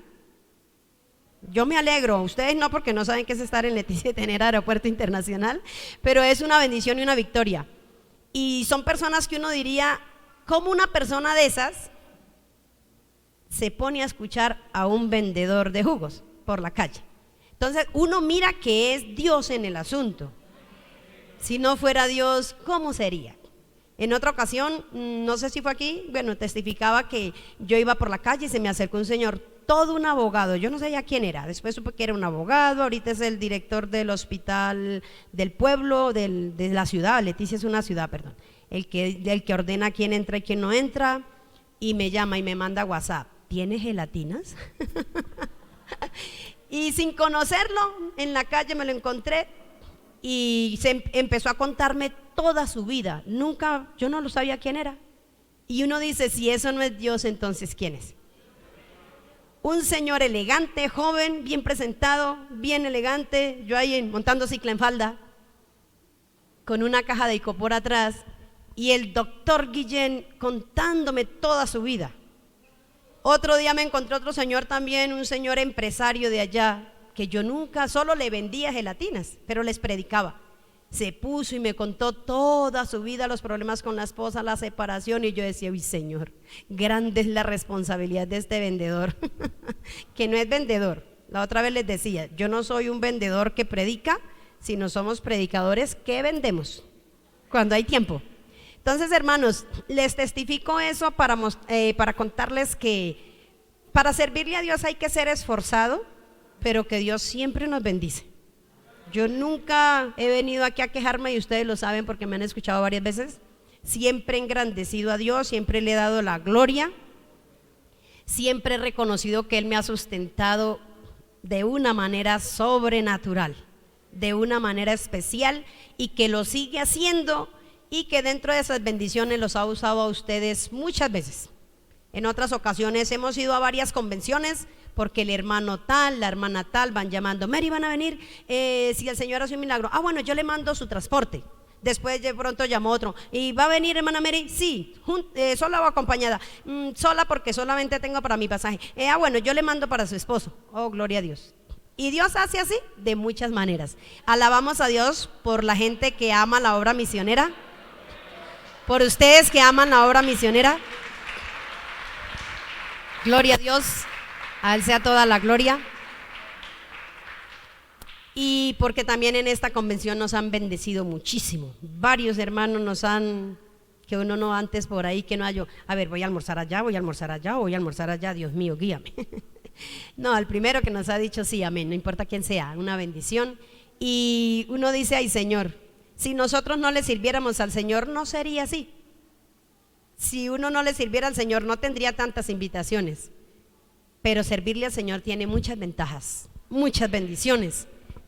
Yo me alegro, ustedes no, porque no saben qué es estar en Leticia y tener aeropuerto internacional, pero es una bendición y una victoria. Y son personas que uno diría, ¿cómo una persona de esas se pone a escuchar a un vendedor de jugos por la calle? Entonces uno mira que es Dios en el asunto. Si no fuera Dios, ¿cómo sería? En otra ocasión, no sé si fue aquí, bueno, testificaba que yo iba por la calle y se me acercó un señor, todo un abogado, yo no sabía quién era, después supe que era un abogado, ahorita es el director del hospital del pueblo, de la ciudad, Leticia es una ciudad, perdón, el que ordena quién entra y quién no entra, y me llama y me manda WhatsApp, ¿tienes gelatinas? Y sin conocerlo, en la calle me lo encontré y empezó a contarme toda su vida, yo no lo sabía quién era, y uno dice, si eso no es Dios, entonces ¿quién es? Un señor elegante, joven, bien presentado, bien elegante, yo ahí montando cicla en falda, con una caja de icopor atrás, y el doctor Guillén contándome toda su vida. Otro día me encontré otro señor también, un señor empresario de allá, que yo nunca, solo le vendía gelatinas, pero les predicaba. Se puso y me contó toda su vida, los problemas con la esposa, la separación, y yo decía, uy Señor, grande es la responsabilidad de este vendedor, que no es vendedor. La otra vez les decía, yo no soy un vendedor que predica, sino somos predicadores que vendemos, cuando hay tiempo. Entonces, hermanos, les testifico eso para contarles que para servirle a Dios hay que ser esforzado, pero que Dios siempre nos bendice. Yo nunca he venido aquí a quejarme y ustedes lo saben porque me han escuchado varias veces. Siempre he engrandecido a Dios, siempre le he dado la gloria, siempre he reconocido que Él me ha sustentado de una manera sobrenatural, de una manera especial y que lo sigue haciendo y que dentro de esas bendiciones los ha usado a ustedes muchas veces. En otras ocasiones hemos ido a varias convenciones porque el hermano tal, la hermana tal van llamando, Mary, van a venir, si el Señor hace un milagro, bueno, yo le mando su transporte. Después de pronto llamó otro, ¿y va a venir hermana Mary? Sí, sola o acompañada, sola porque solamente tengo para mi pasaje. Bueno, yo le mando para su esposo. Oh, gloria a Dios. Y Dios hace así de muchas maneras. Alabamos a Dios por la gente que ama la obra misionera, por ustedes que aman la obra misionera. Gloria a Dios. A Él sea toda la gloria. Y porque también en esta convención nos han bendecido muchísimo. Varios hermanos nos han, que uno no antes por ahí, que no hay yo, a ver, voy a almorzar allá, voy a almorzar allá, voy a almorzar allá, Dios mío, guíame. No, el primero que nos ha dicho sí, amén, no importa quién sea, una bendición. Y uno dice, ay Señor, si nosotros no le sirviéramos al Señor, no sería así. Si uno no le sirviera al Señor, no tendría tantas invitaciones. Pero servirle al Señor tiene muchas ventajas, muchas bendiciones.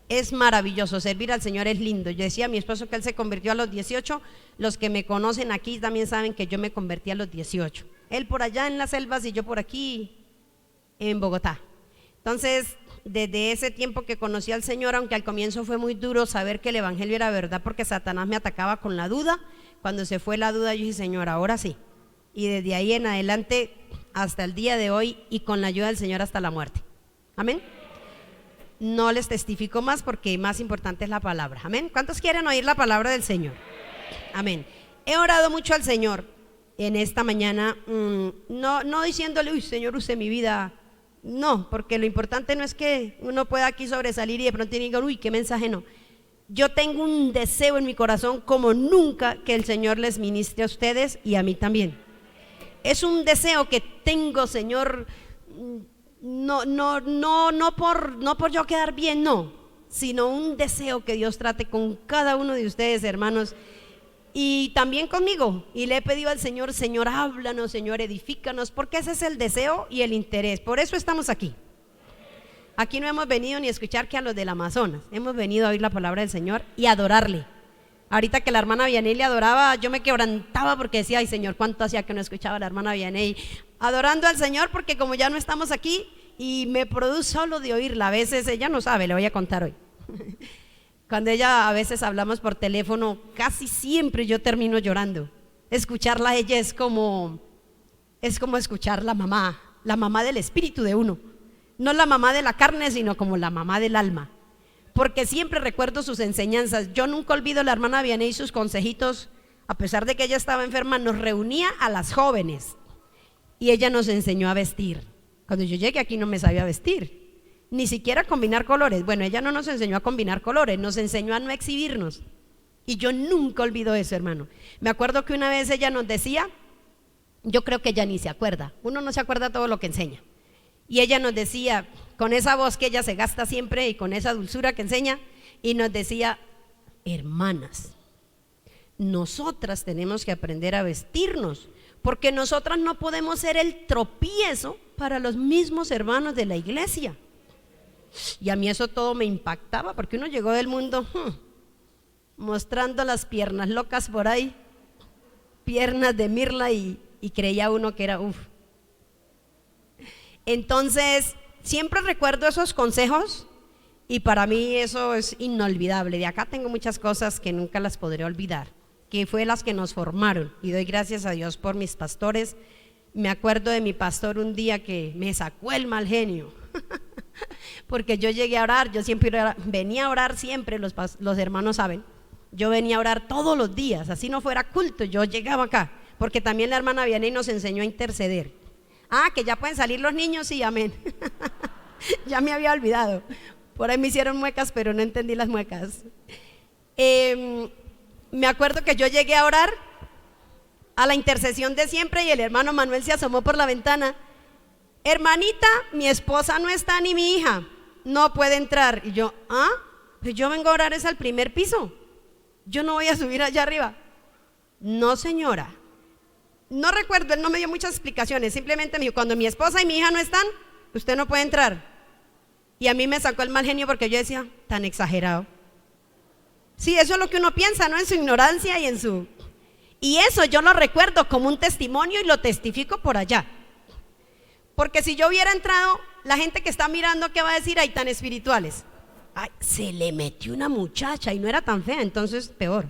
Es maravilloso, servir al Señor es lindo. Yo decía a mi esposo que él se convirtió a los 18. Los que me conocen aquí también saben que yo me convertí a los 18. Él por allá en las selvas y yo por aquí en Bogotá. Entonces, desde ese tiempo que conocí al Señor, aunque al comienzo fue muy duro saber que el evangelio era verdad porque Satanás me atacaba con la duda, cuando se fue la duda yo dije, Señor, ahora sí. Y desde ahí en adelante hasta el día de hoy y con la ayuda del Señor hasta la muerte. Amén. No les testifico más porque más importante es la palabra. Amén. ¿Cuántos quieren oír la palabra del Señor? Amén. He orado mucho al Señor en esta mañana, no diciéndole, uy Señor, use mi vida. No, porque lo importante no es que uno pueda aquí sobresalir y de pronto diga, uy, qué mensaje, no. Yo tengo un deseo en mi corazón como nunca que el Señor les ministre a ustedes y a mí también. es un deseo que tengo, Señor, no por yo quedar bien, no, sino un deseo que Dios trate con cada uno de ustedes, hermanos, y también conmigo. Y le he pedido al Señor, Señor, háblanos, Señor, edifícanos, porque ese es el deseo y el interés. Por eso estamos aquí. Aquí no hemos venido ni a escuchar que a los del Amazonas, hemos venido a oír la palabra del Señor y adorarle. Ahorita que la hermana Vianey le adoraba, yo me quebrantaba porque decía, ay Señor, cuánto hacía que no escuchaba a la hermana Vianey adorando al Señor, porque como ya no estamos aquí, y me produce solo de oírla. A veces ella no sabe, le voy a contar hoy. Cuando ella, a veces hablamos por teléfono, casi siempre yo termino llorando. Escucharla a ella es como escuchar la mamá del espíritu de uno. No la mamá de la carne, sino como la mamá del alma. Porque siempre recuerdo sus enseñanzas. Yo nunca olvido a la hermana Vianey y sus consejitos. A pesar de que ella estaba enferma, nos reunía a las jóvenes y ella nos enseñó a vestir. Cuando yo llegué aquí no me sabía vestir, ni siquiera combinar colores. Bueno, ella no nos enseñó a combinar colores, nos enseñó a no exhibirnos. Y yo nunca olvido eso, hermano. Me acuerdo que una vez ella nos decía, yo creo que ella ni se acuerda, uno no se acuerda todo lo que enseña. Y ella nos decía, con esa voz que ella se gasta siempre y con esa dulzura que enseña, y nos decía, hermanas, nosotras tenemos que aprender a vestirnos, porque nosotras no podemos ser el tropiezo para los mismos hermanos de la iglesia. Y a mí eso todo me impactaba, porque uno llegó del mundo mostrando las piernas locas por ahí, piernas de mirla, y creía uno que era Entonces siempre recuerdo esos consejos y para mí eso es inolvidable. De acá tengo muchas cosas que nunca las podré olvidar, que fue las que nos formaron, y doy gracias a Dios por mis pastores. Me acuerdo de mi pastor un día que me sacó el mal genio porque yo llegué a orar, yo siempre venía a orar siempre, los hermanos saben, yo venía a orar todos los días, así no fuera culto, yo llegaba acá, porque también la hermana Vianey nos enseñó a interceder. Que ya pueden salir los niños, sí, amén. Ya me había olvidado, por ahí me hicieron muecas, pero no entendí las muecas. Me acuerdo que yo llegué a orar a la intercesión de siempre y el hermano Manuel se asomó por la ventana. Hermanita, mi esposa no está ni mi hija, no puede entrar. Y yo, pues yo vengo a orar es al primer piso, yo no voy a subir allá arriba. No, señora. No recuerdo, él no me dio muchas explicaciones, simplemente me dijo, cuando mi esposa y mi hija no están, usted no puede entrar. Y a mí me sacó el mal genio porque yo decía, tan exagerado. Sí, eso es lo que uno piensa, ¿no? En su ignorancia y en su... Y eso yo lo recuerdo como un testimonio y lo testifico por allá. Porque si yo hubiera entrado, la gente que está mirando, ¿qué va a decir? Ay, tan espirituales. Ay, se le metió una muchacha y no era tan fea, entonces peor.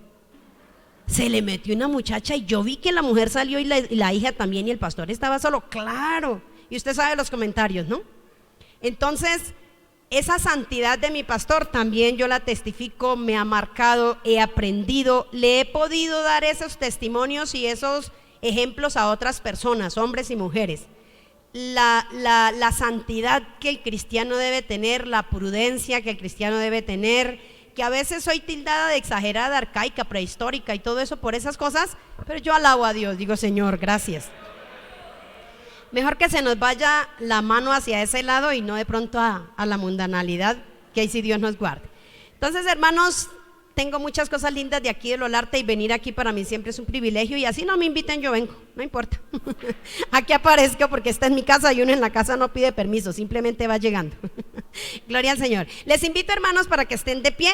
Se le metió una muchacha y yo vi que la mujer salió y la hija también y el pastor estaba solo, claro. Y usted sabe los comentarios, ¿no? Entonces, esa santidad de mi pastor también yo la testifico, me ha marcado, he aprendido, le he podido dar esos testimonios y esos ejemplos a otras personas, hombres y mujeres. La santidad que el cristiano debe tener, la prudencia que el cristiano debe tener, que a veces soy tildada de exagerada, arcaica, prehistórica y todo eso por esas cosas, pero yo alabo a Dios, digo, Señor, gracias. Mejor que se nos vaya la mano hacia ese lado y no de pronto a la mundanalidad, que ahí sí Dios nos guarde. Entonces, hermanos, tengo muchas cosas lindas de aquí de Olarte y venir aquí para mí siempre es un privilegio, y así no me inviten, yo vengo, no importa. Aquí aparezco porque esta es mi casa y uno en la casa no pide permiso, simplemente va llegando. Gloria al Señor. Les invito, hermanos, para que estén de pie.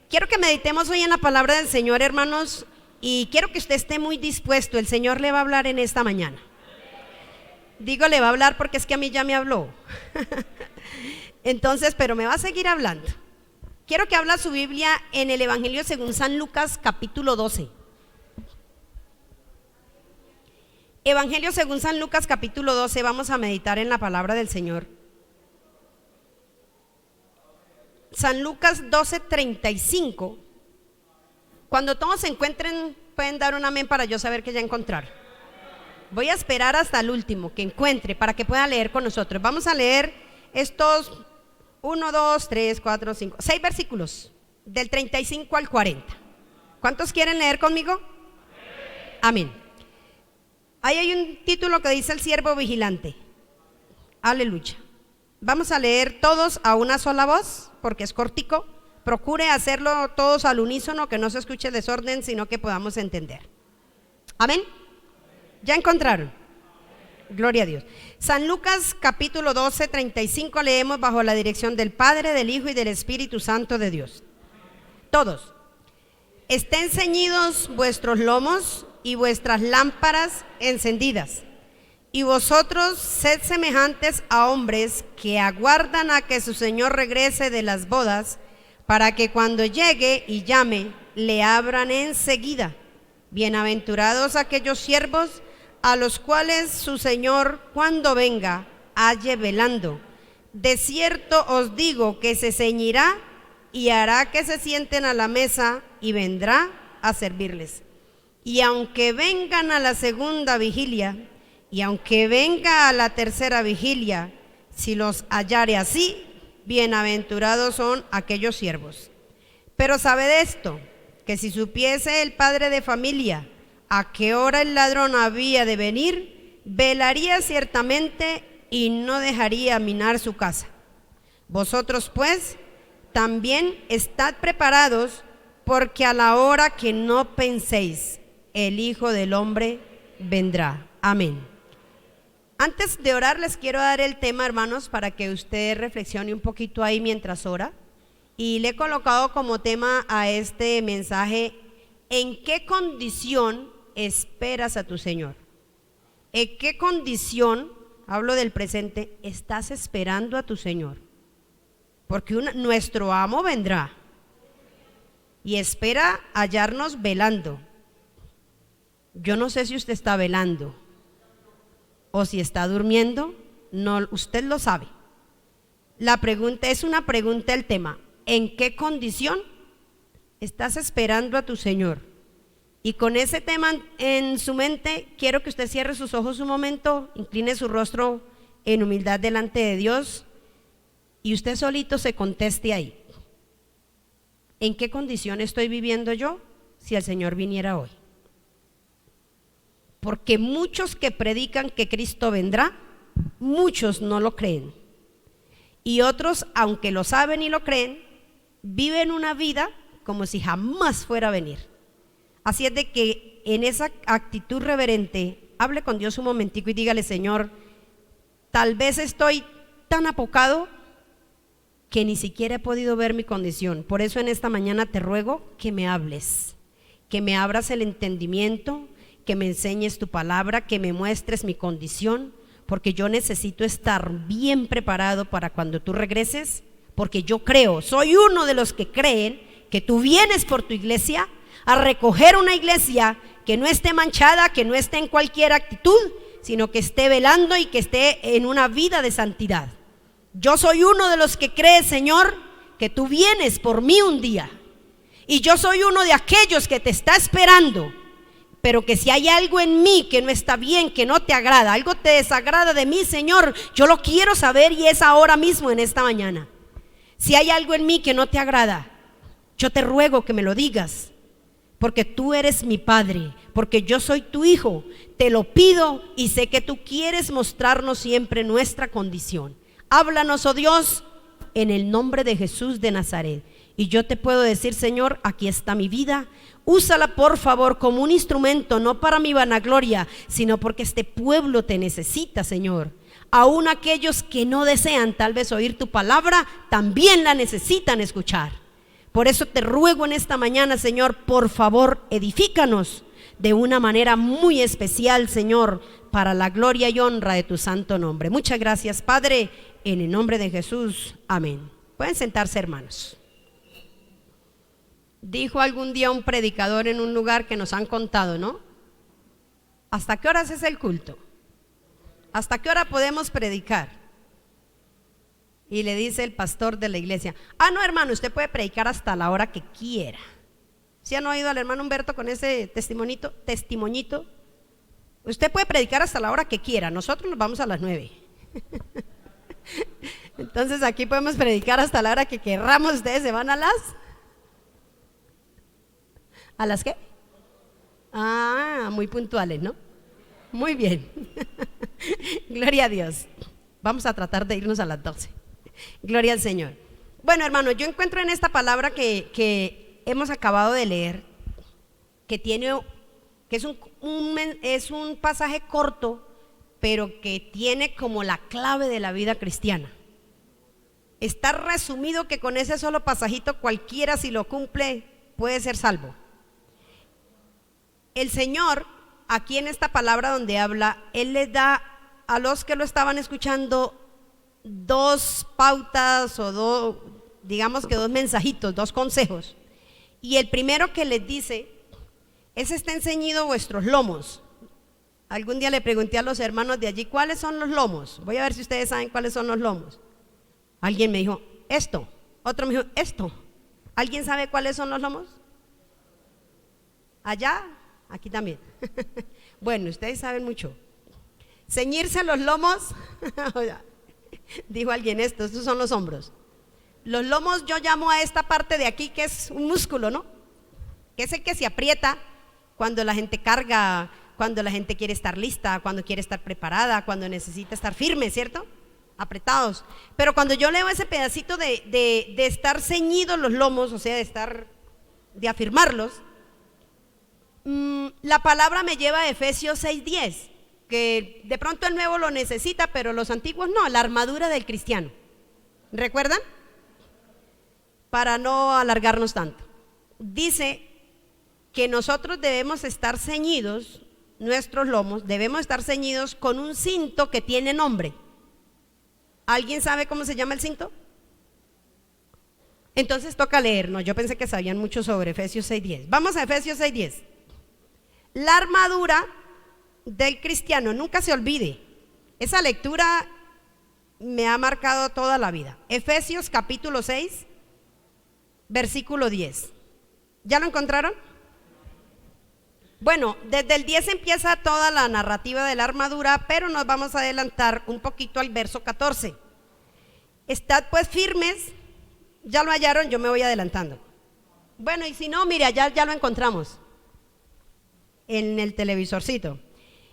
Quiero que meditemos hoy en la palabra del Señor, hermanos, y quiero que usted esté muy dispuesto. El Señor le va a hablar en esta mañana. Digo le va a hablar porque es que a mí ya me habló. Entonces, pero me va a seguir hablando. Quiero que abra su Biblia en el Evangelio según San Lucas, capítulo 12. Evangelio según San Lucas, capítulo 12, vamos a meditar en la palabra del Señor. San Lucas 12:35. Cuando todos se encuentren, pueden dar un amén para yo saber que ya encontraron. Voy a esperar hasta el último que encuentre para que pueda leer con nosotros. Vamos a leer estos 1, 2, 3, 4, 5, 6 versículos del 35 al 40. ¿Cuántos quieren leer conmigo? Amén. Ahí hay un título que dice el siervo vigilante. Aleluya. Vamos a leer todos a una sola voz, porque es cortico. Procure hacerlo todos al unísono, que no se escuche desorden, sino que podamos entender. Amén. ¿Ya encontraron? Gloria a Dios. San Lucas capítulo 12, 35 leemos bajo la dirección del Padre, del Hijo y del Espíritu Santo de Dios. Todos. Estén ceñidos vuestros lomos y vuestras lámparas encendidas. Y vosotros sed semejantes a hombres que aguardan a que su Señor regrese de las bodas, para que cuando llegue y llame, le abran enseguida. Bienaventurados aquellos siervos a los cuales su Señor, cuando venga, halle velando. De cierto os digo que se ceñirá y hará que se sienten a la mesa y vendrá a servirles. Y aunque vengan a la segunda vigilia, y aunque venga a la tercera vigilia, si los hallare así, bienaventurados son aquellos siervos. Pero sabed esto, que si supiese el padre de familia a qué hora el ladrón había de venir, velaría ciertamente y no dejaría minar su casa. Vosotros pues también estad preparados, porque a la hora que no penséis, el Hijo del Hombre vendrá. Amén. Antes de orar les quiero dar el tema, hermanos, para que usted reflexione un poquito ahí mientras ora. Y le he colocado como tema a este mensaje: ¿en qué condición esperas a tu Señor? ¿En qué condición, hablo del presente, estás esperando a tu Señor? Porque nuestro amo vendrá y espera hallarnos velando. Yo no sé si usted está velando o si está durmiendo, no, usted lo sabe. La pregunta es una pregunta, el tema: ¿en qué condición estás esperando a tu Señor? Y con ese tema en su mente, quiero que usted cierre sus ojos un momento, incline su rostro en humildad delante de Dios y usted solito se conteste ahí: ¿en qué condición estoy viviendo yo si el Señor viniera hoy? Porque muchos que predican que Cristo vendrá, muchos no lo creen. Y otros, aunque lo saben y lo creen, viven una vida como si jamás fuera a venir. Así es de que en esa actitud reverente, hable con Dios un momentico y dígale: Señor, tal vez estoy tan apocado que ni siquiera he podido ver mi condición. Por eso en esta mañana te ruego que me hables, que me abras el entendimiento, que me enseñes tu palabra, que me muestres mi condición, porque yo necesito estar bien preparado para cuando tú regreses, porque yo creo, soy uno de los que creen que tú vienes por tu iglesia a recoger una iglesia que no esté manchada, que no esté en cualquier actitud, sino que esté velando y que esté en una vida de santidad. Yo soy uno de los que cree, Señor, que tú vienes por mí un día, y yo soy uno de aquellos que te está esperando. Pero que si hay algo en mí que no está bien, que no te agrada, algo te desagrada de mí, Señor, yo lo quiero saber y es ahora mismo, en esta mañana. Si hay algo en mí que no te agrada, yo te ruego que me lo digas, porque tú eres mi Padre, porque yo soy tu Hijo. Te lo pido y sé que tú quieres mostrarnos siempre nuestra condición. Háblanos, oh Dios, en el nombre de Jesús de Nazaret. Y yo te puedo decir: Señor, aquí está mi vida. Úsala por favor como un instrumento, no para mi vanagloria, sino porque este pueblo te necesita, Señor. Aún aquellos que no desean tal vez oír tu palabra, también la necesitan escuchar. Por eso te ruego en esta mañana, Señor, por favor, edifícanos de una manera muy especial, Señor, para la gloria y honra de tu santo nombre. Muchas gracias, Padre, en el nombre de Jesús. Amén. Pueden sentarse, hermanos. Dijo algún día un predicador en un lugar que nos han contado, ¿no? ¿Hasta qué horas es el culto? ¿Hasta qué hora podemos predicar? Y le dice el pastor de la iglesia: ah, no, hermano, usted puede predicar hasta la hora que quiera. ¿Sí han oído al hermano Humberto con ese testimonito? Usted puede predicar hasta la hora que quiera, nosotros nos vamos a las 9. Entonces aquí podemos predicar hasta la hora que querramos. Ustedes se van a las qué? Ah, muy puntuales, ¿no? Muy bien. Gloria a Dios. Vamos a tratar de irnos a las 12. Gloria al Señor. Bueno, hermano, yo encuentro en esta palabra que hemos acabado de leer, que es un pasaje corto, pero que tiene como la clave de la vida cristiana. Está resumido que con ese solo pasajito cualquiera, si lo cumple, puede ser salvo. El Señor, aquí en esta palabra donde habla, Él les da a los que lo estaban escuchando dos pautas o digamos que dos mensajitos, dos consejos. Y el primero que les dice es: estén ceñidos vuestros lomos. Algún día le pregunté a los hermanos de allí, ¿cuáles son los lomos? Voy a ver si ustedes saben cuáles son los lomos. Alguien me dijo, esto. Otro me dijo, esto. ¿Alguien sabe cuáles son los lomos? Allá, aquí también. Bueno, ustedes saben mucho. Ceñirse los lomos, dijo alguien estos son los hombros. Los lomos yo llamo a esta parte de aquí que es un músculo, ¿no? Que es el que se aprieta cuando la gente carga, cuando la gente quiere estar lista, cuando quiere estar preparada, cuando necesita estar firme, ¿cierto? Apretados. Pero cuando yo leo ese pedacito de estar ceñidos los lomos, o sea, de afirmarlos, la palabra me lleva a Efesios 6:10, que de pronto el nuevo lo necesita, pero los antiguos no, la armadura del cristiano. ¿Recuerdan? Para no alargarnos tanto. Dice que nosotros debemos estar ceñidos, nuestros lomos, debemos estar ceñidos con un cinto que tiene nombre. ¿Alguien sabe cómo se llama el cinto? Entonces toca leer, no, yo pensé que sabían mucho sobre Efesios 6:10. Vamos a Efesios 6:10. La armadura del cristiano, nunca se olvide, esa lectura me ha marcado toda la vida. Efesios capítulo 6, versículo 10. ¿Ya lo encontraron? Bueno, desde el 10 empieza toda la narrativa de la armadura, pero nos vamos a adelantar un poquito al verso 14. Estad pues firmes. ¿Ya lo hallaron? Yo me voy adelantando. Bueno, y si no, mire, ya lo encontramos en el televisorcito.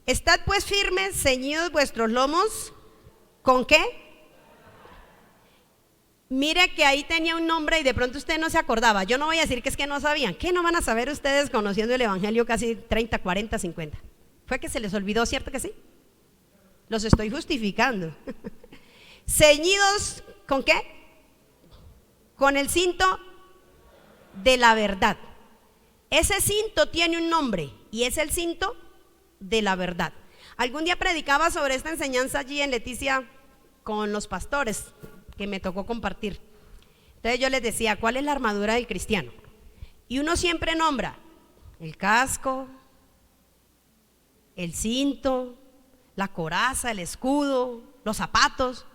Estad pues firmes, ceñidos vuestros lomos. ¿Con qué? Mire que ahí tenía un nombre y de pronto usted no se acordaba. Yo no voy a decir que es que no sabían. ¿Qué no van a saber ustedes conociendo el evangelio casi 30, 40, 50? ¿Fue que se les olvidó, cierto que sí? Los estoy justificando. Ceñidos, ¿con qué? Con el cinto de la verdad. Ese cinto tiene un nombre y es el cinto de la verdad. Algún día predicaba sobre esta enseñanza allí en Leticia con los pastores que me tocó compartir. Entonces yo les decía, ¿cuál es la armadura del cristiano? Y uno siempre nombra el casco, el cinto, la coraza, el escudo, los zapatos,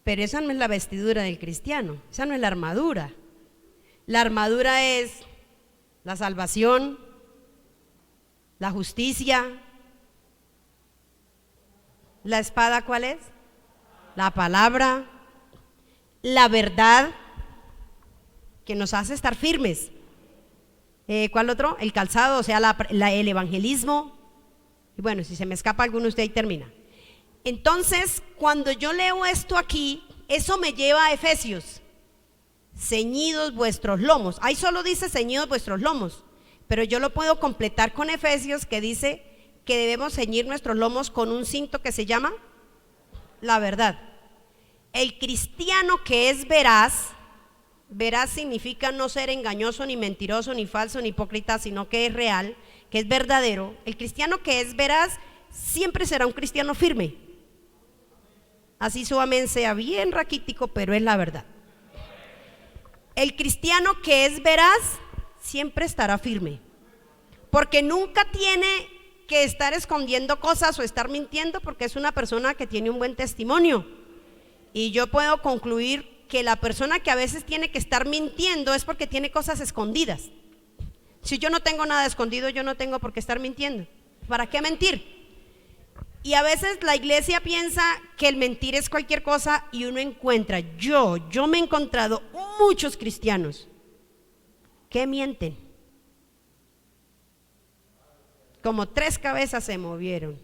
pero esa no es la vestidura del cristiano, esa no es la armadura. La armadura es la salvación, la justicia. La espada, ¿cuál es? La palabra, la verdad, que nos hace estar firmes. ¿Cuál otro? El calzado, o sea, el evangelismo. Y bueno, si se me escapa alguno, usted ahí termina. Entonces, cuando yo leo esto aquí, eso me lleva a Efesios. Ceñidos vuestros lomos. Ahí solo dice ceñidos vuestros lomos, pero yo lo puedo completar con Efesios, que dice que debemos ceñir nuestros lomos con un cinto que se llama la verdad. El cristiano que es veraz, veraz significa no ser engañoso, ni mentiroso, ni falso, ni hipócrita, sino que es real, que es verdadero. El cristiano que es veraz siempre será un cristiano firme. Así su amén sea bien raquítico, pero es la verdad. El cristiano que es veraz siempre estará firme, porque nunca tiene que estar escondiendo cosas o estar mintiendo, porque es una persona que tiene un buen testimonio. Y yo puedo concluir que la persona que a veces tiene que estar mintiendo es porque tiene cosas escondidas. Si yo no tengo nada escondido, yo no tengo por qué estar mintiendo. ¿Para qué mentir? Y a veces la iglesia piensa que el mentir es cualquier cosa, y uno encuentra, yo me he encontrado muchos cristianos que mienten. Como 3 cabezas se movieron.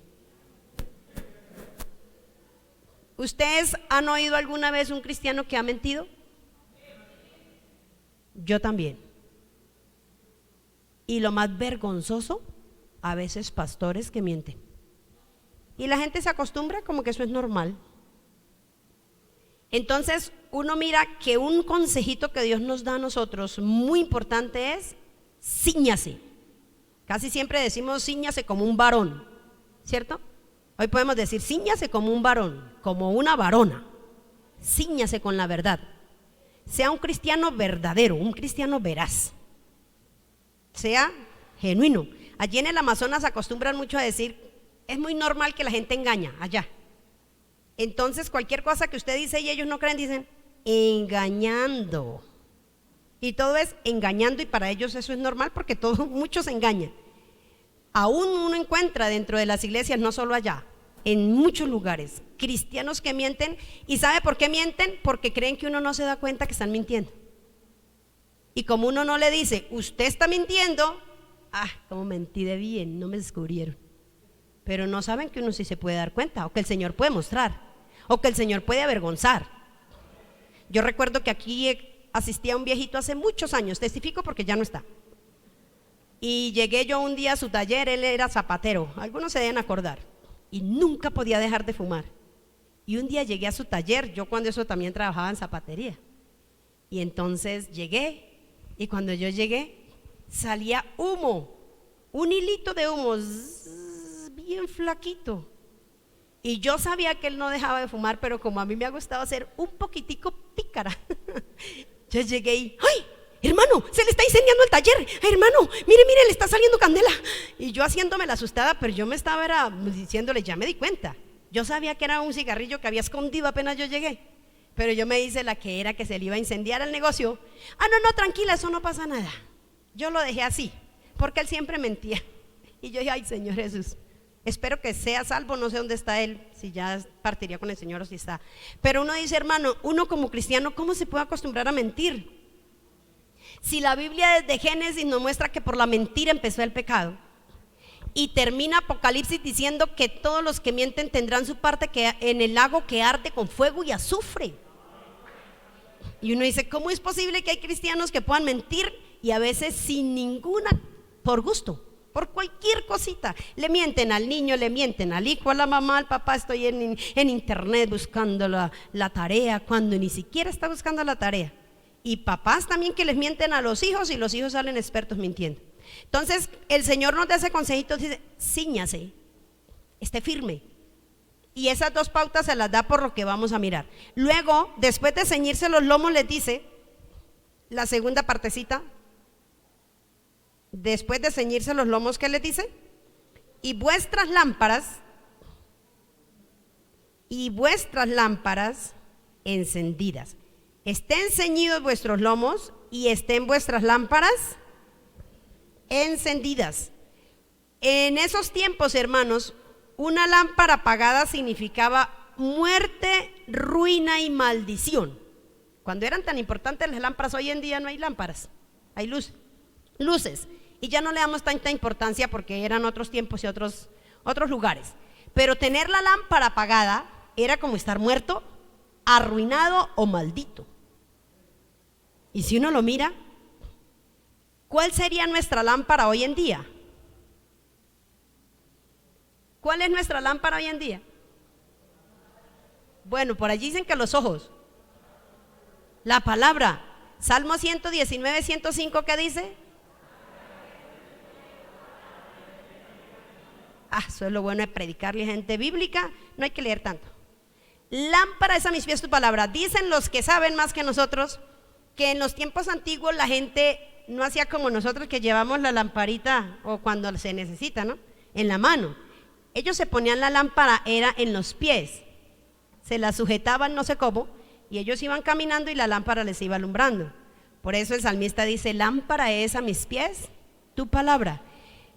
¿Ustedes han oído alguna vez un cristiano que ha mentido? Yo también. Y lo más vergonzoso, a veces pastores que mienten. Y la gente se acostumbra como que eso es normal. Entonces uno mira que un consejito que Dios nos da a nosotros muy importante es: cíñase. Casi siempre decimos cíñase como un varón, ¿cierto? Hoy podemos decir cíñase como un varón, como una varona. Cíñase con la verdad. Sea un cristiano verdadero, un cristiano veraz. Sea genuino. Allí en el Amazonas acostumbran mucho a decir: es muy normal que la gente engaña allá. Entonces cualquier cosa que usted dice y ellos no creen, dicen engañando. Y todo es engañando, y para ellos eso es normal porque muchos engañan. Aún uno encuentra dentro de las iglesias, no solo allá, en muchos lugares, cristianos que mienten. ¿Y sabe por qué mienten? Porque creen que uno no se da cuenta que están mintiendo. Y como uno no le dice, usted está mintiendo, como mentí de bien, no me descubrieron. Pero no saben que uno sí se puede dar cuenta, o que el Señor puede mostrar, o que el Señor puede avergonzar. Yo recuerdo que aquí asistía un viejito hace muchos años, testifico porque ya no está. Y llegué yo un día a su taller, él era zapatero, algunos se deben acordar, y nunca podía dejar de fumar. Y un día llegué a su taller, yo cuando eso también trabajaba en zapatería. Y entonces llegué, y cuando yo llegué, salía humo, un hilito de humo, bien flaquito. Y yo sabía que él no dejaba de fumar, pero como a mí me ha gustado ser un poquitico pícara, yo llegué y ¡ay! Hermano, se le está incendiando el taller. Hermano, mire, le está saliendo candela. Y yo haciéndome la asustada, pero yo me estaba diciéndole, ya me di cuenta. Yo sabía que era un cigarrillo que había escondido apenas yo llegué, pero yo me hice la que era que se le iba a incendiar el negocio. No, tranquila, eso no pasa nada. Yo lo dejé así, porque él siempre mentía. Y yo dije, ay, Señor Jesús, espero que sea salvo, no sé dónde está él, si ya partiría con el Señor o si está. Pero uno dice, hermano, uno como cristiano, ¿cómo se puede acostumbrar a mentir? Si la Biblia desde Génesis nos muestra que por la mentira empezó el pecado, y termina Apocalipsis diciendo que todos los que mienten tendrán su parte en el lago que arde con fuego y azufre. Y uno dice, ¿cómo es posible que hay cristianos que puedan mentir y a veces sin ninguna, por gusto? Por cualquier cosita, le mienten al niño, le mienten al hijo, a la mamá, al papá. Estoy en internet buscando la tarea, cuando ni siquiera está buscando la tarea. Y papás también que les mienten a los hijos, y los hijos salen expertos mintiendo. Entonces el Señor nos da ese consejito, dice, cíñase, esté firme. Y esas dos pautas se las da por lo que vamos a mirar. Luego, después de ceñirse los lomos, les dice la segunda partecita. Después de ceñirse los lomos, ¿qué les dice? Y vuestras lámparas encendidas. Estén ceñidos vuestros lomos y estén vuestras lámparas encendidas. En esos tiempos, hermanos, una lámpara apagada significaba muerte, ruina y maldición. Cuando eran tan importantes las lámparas, hoy en día no hay lámparas, hay luces. Y ya no le damos tanta importancia porque eran otros tiempos y otros lugares. Pero tener la lámpara apagada era como estar muerto, arruinado o maldito. Y si uno lo mira, ¿cuál sería nuestra lámpara hoy en día? ¿Cuál es nuestra lámpara hoy en día? Bueno, por allí dicen que los ojos. La palabra, Salmo 119, 105, ¿qué dice? Eso es lo bueno de predicarle a gente bíblica, no hay que leer tanto. Lámpara es a mis pies tu palabra. Dicen los que saben más que nosotros que en los tiempos antiguos la gente no hacía como nosotros, que llevamos la lamparita, o cuando se necesita, ¿no?, en la mano. Ellos se ponían la lámpara, era en los pies, se la sujetaban no sé cómo, y ellos iban caminando y la lámpara les iba alumbrando. Por eso el salmista dice, lámpara es a mis pies tu palabra.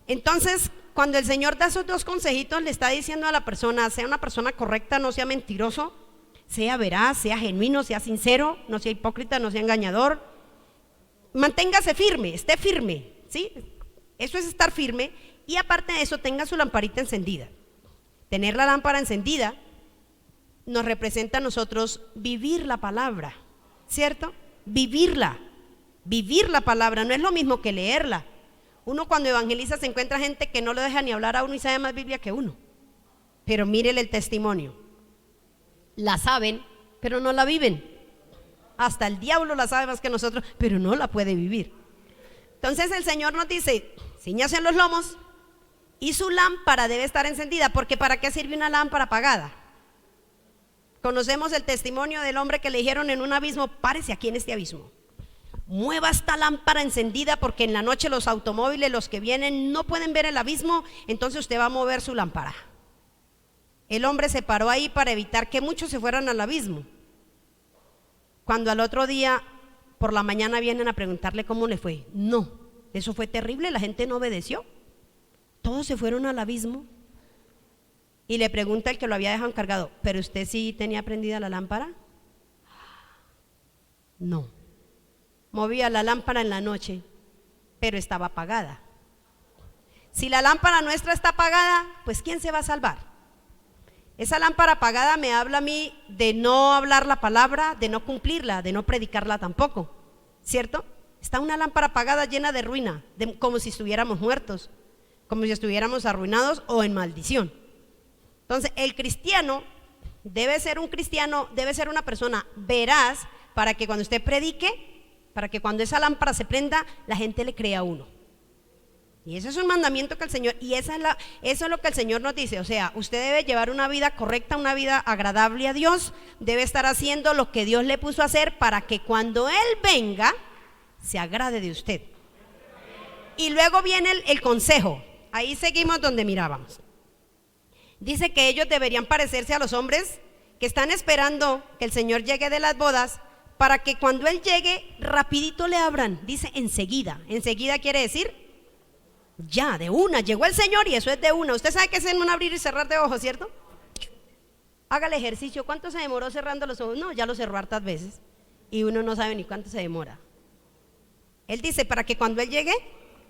Entonces, cuando el Señor da esos dos consejitos, le está diciendo a la persona, sea una persona correcta, no sea mentiroso, sea veraz, sea genuino, sea sincero, no sea hipócrita, no sea engañador. Manténgase firme, esté firme, ¿sí? Eso es estar firme. Y aparte de eso, tenga su lamparita encendida. Tener la lámpara encendida nos representa a nosotros vivir la palabra, ¿cierto? Vivirla, vivir la palabra, no es lo mismo que leerla. Uno cuando evangeliza se encuentra gente que no lo deja ni hablar a uno y sabe más Biblia que uno. Pero mírele el testimonio. La saben, pero no la viven. Hasta el diablo la sabe más que nosotros, pero no la puede vivir. Entonces el Señor nos dice, cíñase en los lomos y su lámpara debe estar encendida, porque ¿para qué sirve una lámpara apagada? Conocemos el testimonio del hombre que le dijeron en un abismo, párese aquí en este abismo, mueva esta lámpara encendida, porque en la noche los automóviles, los que vienen, no pueden ver el abismo, entonces usted va a mover su lámpara. El hombre se paró ahí para evitar que muchos se fueran al abismo. Cuando al otro día por la mañana vienen a preguntarle cómo le fue, no, eso fue terrible, la gente no obedeció, todos se fueron al abismo. Y le pregunta el que lo había dejado encargado, ¿pero usted sí tenía prendida la lámpara? No, movía la lámpara en la noche, pero estaba apagada. Si la lámpara nuestra está apagada, pues ¿quién se va a salvar? Esa lámpara apagada me habla a mí de no hablar la palabra, de no cumplirla, de no predicarla tampoco, ¿cierto? Está una lámpara apagada llena de ruina, como si estuviéramos muertos, como si estuviéramos arruinados o en maldición. Entonces el cristiano debe ser una persona veraz, para que cuando usted predique, para que cuando esa lámpara se prenda, la gente le crea a uno. Y ese es un mandamiento que el Señor, y eso es lo que el Señor nos dice. O sea, usted debe llevar una vida correcta, una vida agradable a Dios, debe estar haciendo lo que Dios le puso a hacer, para que cuando Él venga, se agrade de usted. Y luego viene el consejo. Ahí seguimos donde mirábamos. Dice que ellos deberían parecerse a los hombres que están esperando que el Señor llegue de las bodas, para que cuando Él llegue, rapidito le abran. Dice enseguida. Enseguida quiere decir ya, de una. Llegó el Señor y eso es de una. Usted sabe que es en un abrir y cerrar de ojos, ¿cierto? Haga el ejercicio. ¿Cuánto se demoró cerrando los ojos? No, ya lo cerró hartas veces y uno no sabe ni cuánto se demora. Él dice para que cuando Él llegue,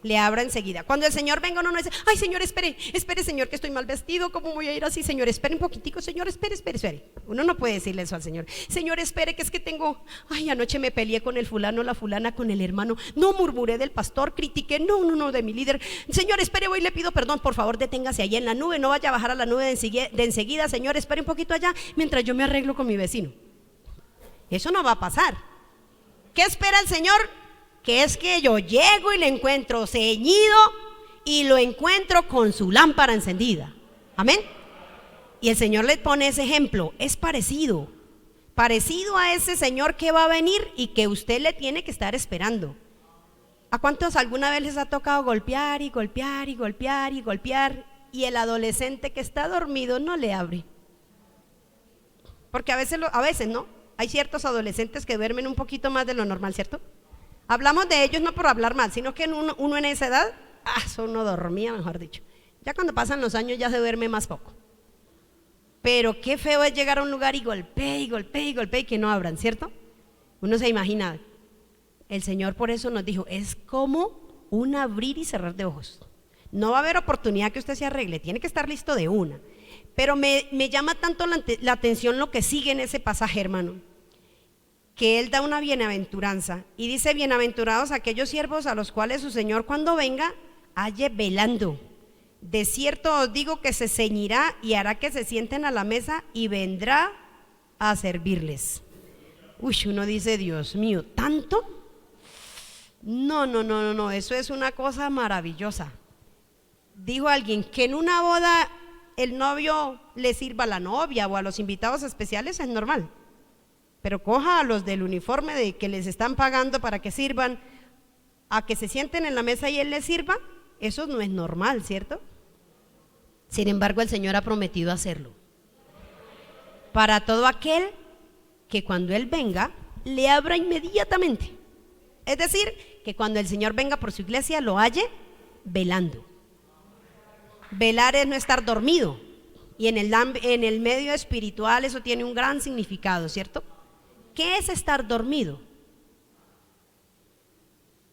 le abra enseguida. Cuando el Señor venga, uno no dice, ay Señor, espere Señor, que estoy mal vestido, ¿cómo voy a ir así? Señor, espere un poquitico, Señor, espere. Uno no puede decirle eso al Señor. Señor, espere, que es que tengo, ay, anoche me peleé con el fulano, la fulana, con el hermano, no murmuré del pastor, critiqué, no, de mi líder. Señor, espere, voy y le pido perdón, por favor, deténgase allí en la nube, no vaya a bajar a la nube de enseguida. Señor, espere un poquito allá, mientras yo me arreglo con mi vecino. Eso no va a pasar. ¿Qué espera el Señor? Que es que yo llego y le encuentro ceñido y lo encuentro con su lámpara encendida. Amén. Y el Señor le pone ese ejemplo. Es parecido a ese Señor que va a venir y que usted le tiene que estar esperando. ¿A cuántos alguna vez les ha tocado golpear y golpear y golpear y golpear, y el adolescente que está dormido no le abre? Porque a veces no, hay ciertos adolescentes que duermen un poquito más de lo normal, ¿cierto? Hablamos de ellos no por hablar mal, sino que uno en esa edad, uno dormía, mejor dicho. Ya cuando pasan los años ya se duerme más poco. Pero qué feo es llegar a un lugar y golpee y que no abran, ¿cierto? Uno se imagina. El Señor por eso nos dijo, es como un abrir y cerrar de ojos. No va a haber oportunidad que usted se arregle, tiene que estar listo de una. Pero me llama tanto la atención lo que sigue en ese pasaje, hermano, que Él da una bienaventuranza y dice, bienaventurados aquellos siervos a los cuales su Señor cuando venga halle velando. De cierto os digo que se ceñirá y hará que se sienten a la mesa y vendrá a servirles. Uno dice, Dios mío, ¿tanto? No, eso es una cosa maravillosa. Dijo alguien que en una boda el novio le sirva a la novia o a los invitados especiales, es normal. Pero coja a los del uniforme de que les están pagando para que sirvan, a que se sienten en la mesa y Él les sirva, eso no es normal, ¿cierto? Sin embargo, el Señor ha prometido hacerlo. Para todo aquel que cuando Él venga, le abra inmediatamente. Es decir, que cuando el Señor venga por su iglesia, lo halle velando. Velar es no estar dormido. Y en el medio espiritual eso tiene un gran significado, ¿cierto? ¿Qué es estar dormido?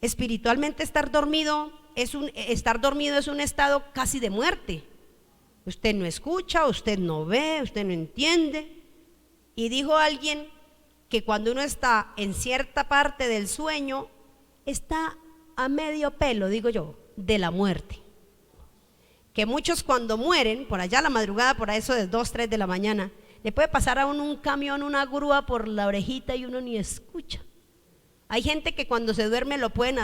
Espiritualmente estar dormido es un estado casi de muerte. Usted no escucha, usted no ve, usted no entiende, Y dijo alguien que cuando uno está en cierta parte del sueño, está a medio pelo, digo yo, de la muerte. Que muchos cuando mueren, por allá a la madrugada, por eso de 2, 3 de la mañana, le puede pasar a uno un camión, una grúa por la orejita y uno ni escucha. Hay gente que cuando se duerme lo pueden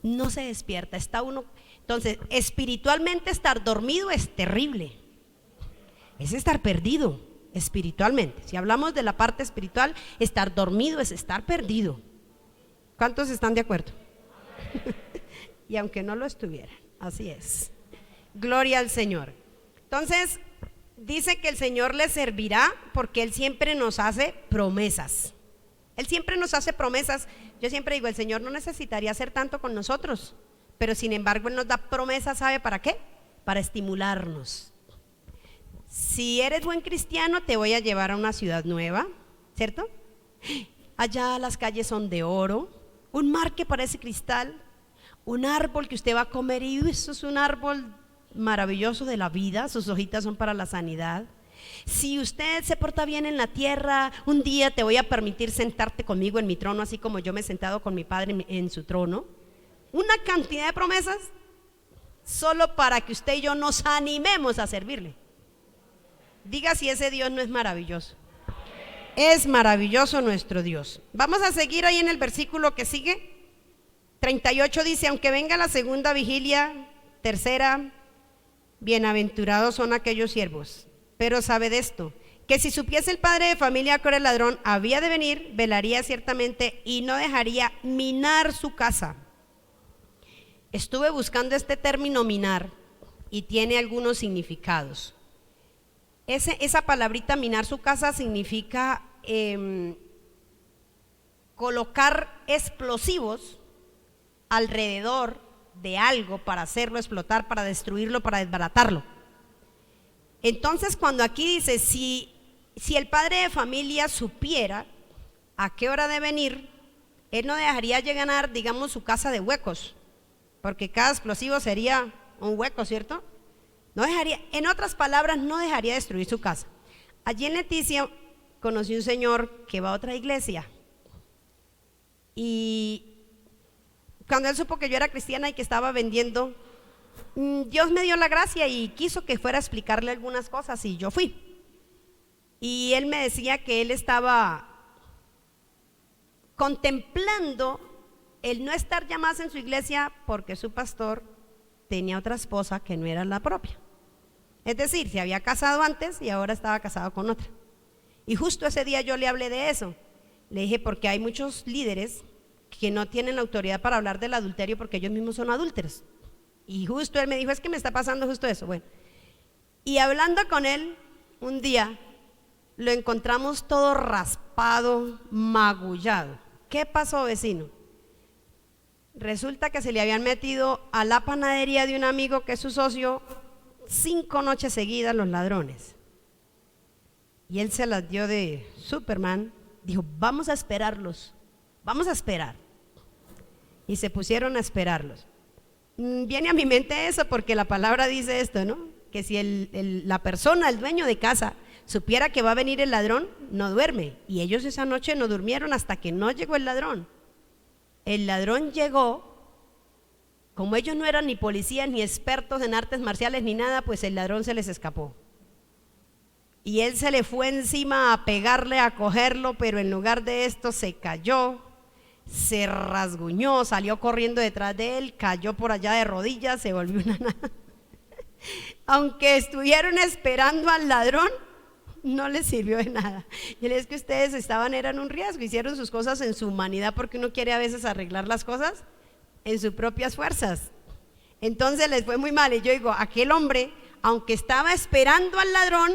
no se despierta, está uno. Entonces, espiritualmente estar dormido es terrible. Es estar perdido espiritualmente. Si hablamos de la parte espiritual, estar dormido es estar perdido. ¿Cuántos están de acuerdo? Y aunque no lo estuvieran, así es. Gloria al Señor. Entonces, dice que el Señor le servirá porque Él siempre nos hace promesas. Él siempre nos hace promesas. Yo siempre digo, el Señor no necesitaría hacer tanto con nosotros, pero sin embargo Él nos da promesas, ¿sabe para qué? Para estimularnos. Si eres buen cristiano, te voy a llevar a una ciudad nueva, ¿cierto? Allá las calles son de oro, un mar que parece cristal, un árbol que usted va a comer y eso es un árbol maravilloso de la vida, sus hojitas son para la sanidad. Si usted se porta bien en la tierra, un día te voy a permitir sentarte conmigo en mi trono, así como yo me he sentado con mi padre en su trono. Una cantidad de promesas solo para que usted y yo nos animemos a servirle. Diga si ese Dios no es maravilloso. Es maravilloso nuestro Dios. Vamos a seguir ahí en el versículo que sigue. 38 dice, aunque venga la segunda vigilia, tercera, bienaventurados son aquellos siervos. Pero sabe de esto, que si supiese el padre de familia que el ladrón había de venir, velaría ciertamente y no dejaría minar su casa. Estuve buscando este término minar y tiene algunos significados. Esa palabrita minar su casa significa colocar explosivos alrededor de algo para hacerlo explotar, para destruirlo, para desbaratarlo. Entonces cuando aquí dice, si el padre de familia supiera a qué hora de venir, él no dejaría llenar, digamos, su casa de huecos, porque cada explosivo sería un hueco, ¿cierto? No dejaría, en otras palabras, no dejaría destruir su casa. Allí en Leticia conocí un señor que va a otra iglesia y cuando él supo que yo era cristiana y que estaba vendiendo, Dios me dio la gracia y quiso que fuera a explicarle algunas cosas y yo fui. Y él me decía que él estaba contemplando el no estar ya más en su iglesia porque su pastor tenía otra esposa que no era la propia. Es decir, se había casado antes y ahora estaba casado con otra. Y justo ese día yo le hablé de eso. Le dije, porque hay muchos líderes que no tienen la autoridad para hablar del adulterio porque ellos mismos son adúlteros. Y justo él me dijo, es que me está pasando justo eso. Bueno, y hablando con él un día, lo encontramos todo raspado, magullado. ¿Qué pasó, vecino? Resulta que se le habían metido a la panadería de un amigo que es su socio 5 noches seguidas los ladrones. Y él se las dio de Superman, dijo, vamos a esperarlos, vamos a esperar. Y se pusieron a esperarlos. Viene a mi mente eso porque la palabra dice esto, ¿no? Que si la persona, el dueño de casa, supiera que va a venir el ladrón, no duerme. Y ellos esa noche no durmieron hasta que no llegó el ladrón. El ladrón llegó, como ellos no eran ni policías, ni expertos en artes marciales, ni nada, pues el ladrón se les escapó. Y él se le fue encima a pegarle, a cogerlo, pero en lugar de esto se cayó, se rasguñó, salió corriendo detrás de él, cayó por allá de rodillas, se volvió una nada. Aunque estuvieron esperando al ladrón, no les sirvió de nada. Y es que ustedes eran un riesgo, hicieron sus cosas en su humanidad, porque uno quiere a veces arreglar las cosas en sus propias fuerzas. Entonces les fue muy mal. Y yo digo, aquel hombre, aunque estaba esperando al ladrón,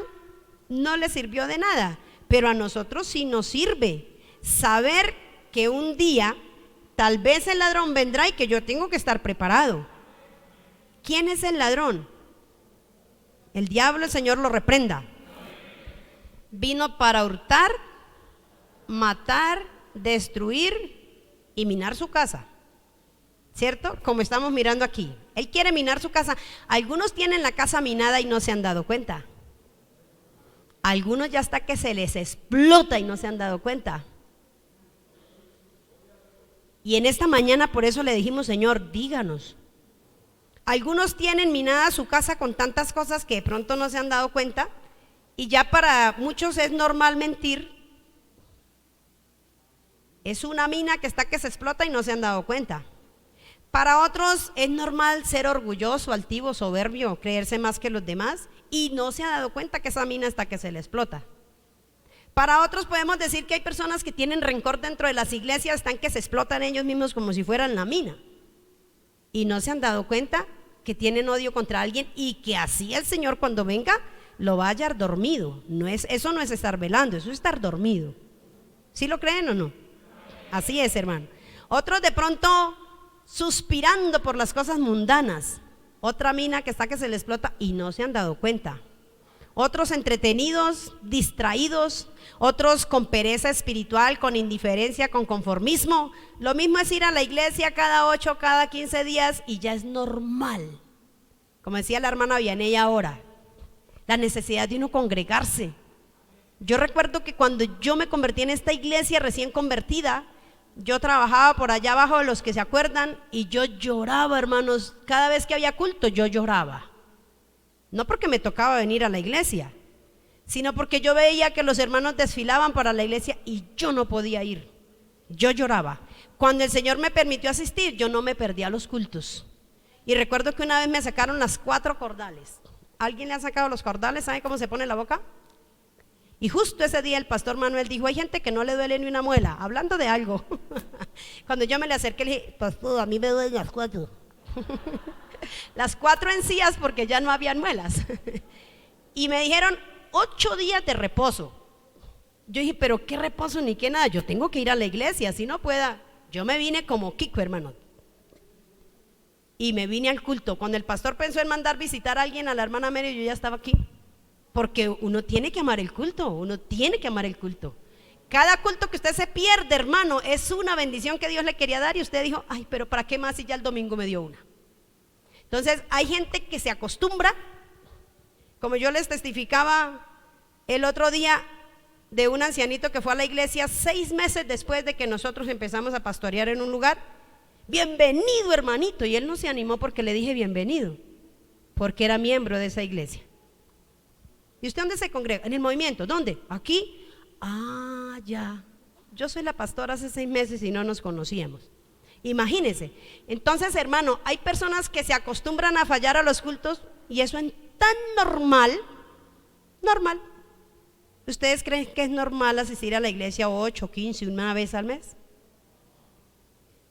no le sirvió de nada. Pero a nosotros sí nos sirve saber que un día tal vez el ladrón vendrá y que yo tengo que estar preparado. ¿Quién es el ladrón? El diablo, el Señor lo reprenda. Vino para hurtar, matar, destruir y minar su casa, ¿cierto? Como estamos mirando aquí. Él quiere minar su casa. Algunos tienen la casa minada y no se han dado cuenta. Algunos ya hasta que se les explota y no se han dado cuenta. Y en esta mañana por eso le dijimos, Señor, díganos. Algunos tienen minada su casa con tantas cosas que de pronto no se han dado cuenta, y ya para muchos es normal mentir. Es una mina que está que se explota y no se han dado cuenta. Para otros es normal ser orgulloso, altivo, soberbio, creerse más que los demás y no se ha dado cuenta que esa mina está que se le explota. Para otros podemos decir que hay personas que tienen rencor dentro de las iglesias, están que se explotan ellos mismos como si fueran la mina y no se han dado cuenta que tienen odio contra alguien y que así el Señor cuando venga lo va a hallar dormido. Eso no es estar velando, eso es estar dormido. ¿Sí lo creen o no? Así es, hermano. Otros de pronto suspirando por las cosas mundanas, otra mina que está que se le explota y no se han dado cuenta. Otros entretenidos, distraídos, otros con pereza espiritual, con indiferencia, con conformismo. Lo mismo es ir a la iglesia cada 8, cada 15 días y ya es normal. Como decía la hermana Vianey ahora, la necesidad de uno congregarse. Yo recuerdo que cuando yo me convertí en esta iglesia recién convertida, yo trabajaba por allá abajo, de los que se acuerdan, y yo lloraba, hermanos, cada vez que había culto yo lloraba. No porque me tocaba venir a la iglesia, sino porque yo veía que los hermanos desfilaban para la iglesia y yo no podía ir. Yo lloraba. Cuando el Señor me permitió asistir, yo no me perdía los cultos. Y recuerdo que una vez me sacaron las 4 cordales. ¿Alguien le ha sacado los cordales? ¿Sabe cómo se pone la boca? Y justo ese día el pastor Manuel dijo, hay gente que no le duele ni una muela, hablando de algo. Cuando yo me le acerqué, le dije, pastor, a mí me duelen las 4. Las 4 encías porque ya no habían muelas. Y me dijeron 8 días de reposo. Yo dije, pero qué reposo ni qué nada, yo tengo que ir a la iglesia, si no pueda. Yo me vine como Kiko, hermano. Y me vine al culto. Cuando el pastor pensó en mandar visitar a alguien, a la hermana Mary, yo ya estaba aquí. Porque uno tiene que amar el culto, uno tiene que amar el culto. Cada culto que usted se pierde, hermano, es una bendición que Dios le quería dar y usted dijo, ay, pero ¿para qué más si ya el domingo me dio una? Entonces hay gente que se acostumbra, como yo les testificaba el otro día de un ancianito que fue a la iglesia 6 meses después de que nosotros empezamos a pastorear en un lugar. Bienvenido, hermanito, y él no se animó porque le dije bienvenido, porque era miembro de esa iglesia. ¿Y usted dónde se congrega? En el movimiento. ¿Dónde? Aquí. Ah, ya. Yo soy la pastora hace 6 meses y no nos conocíamos. Imagínense. Entonces, hermano, hay personas que se acostumbran a fallar a los cultos y eso es tan normal. ¿Ustedes creen que es normal asistir a la iglesia 8, 15, una vez al mes?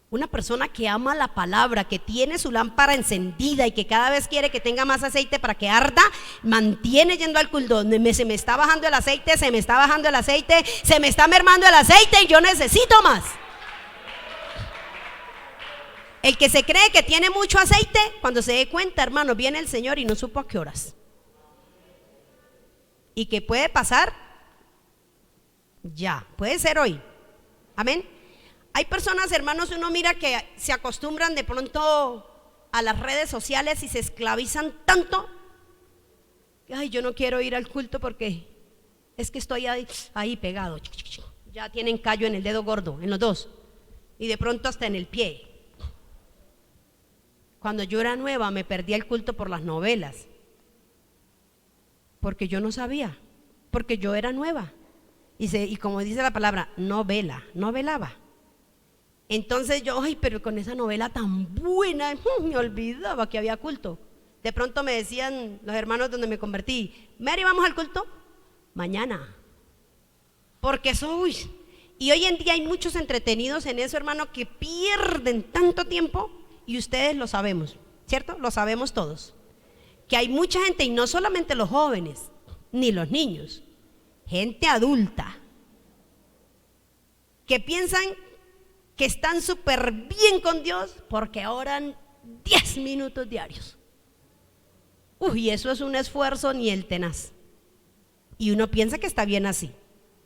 Una persona que ama la palabra, que tiene su lámpara encendida y que cada vez quiere que tenga más aceite para que arda, mantiene yendo al culto. Se me está bajando el aceite, se me está bajando el aceite, se me está mermando el aceite y yo necesito más. El que se cree que tiene mucho aceite, cuando se dé cuenta, hermano, viene el Señor y no supo a qué horas. Y que puede pasar ya, puede ser hoy. Amén. Hay personas, hermanos, uno mira que se acostumbran de pronto a las redes sociales y se esclavizan tanto. Ay, yo no quiero ir al culto porque es que estoy ahí pegado. Ya tienen callo en el dedo gordo, en los 2. Y de pronto hasta en el pie. Cuando yo era nueva me perdí el culto por las novelas. Porque yo no sabía. Porque yo era nueva. Y como dice la palabra, no velaba. Entonces yo, ay, pero con esa novela tan buena, me olvidaba que había culto. De pronto me decían los hermanos donde me convertí, Mary, ¿vamos al culto? Mañana. Porque soy. Y hoy en día hay muchos entretenidos en eso, hermano, que pierden tanto tiempo y ustedes lo sabemos, ¿cierto? Lo sabemos todos. Que hay mucha gente, y no solamente los jóvenes, ni los niños, gente adulta, que piensan que están súper bien con Dios porque oran 10 minutos diarios. Uy, eso es un esfuerzo ni el tenaz. Y uno piensa que está bien así.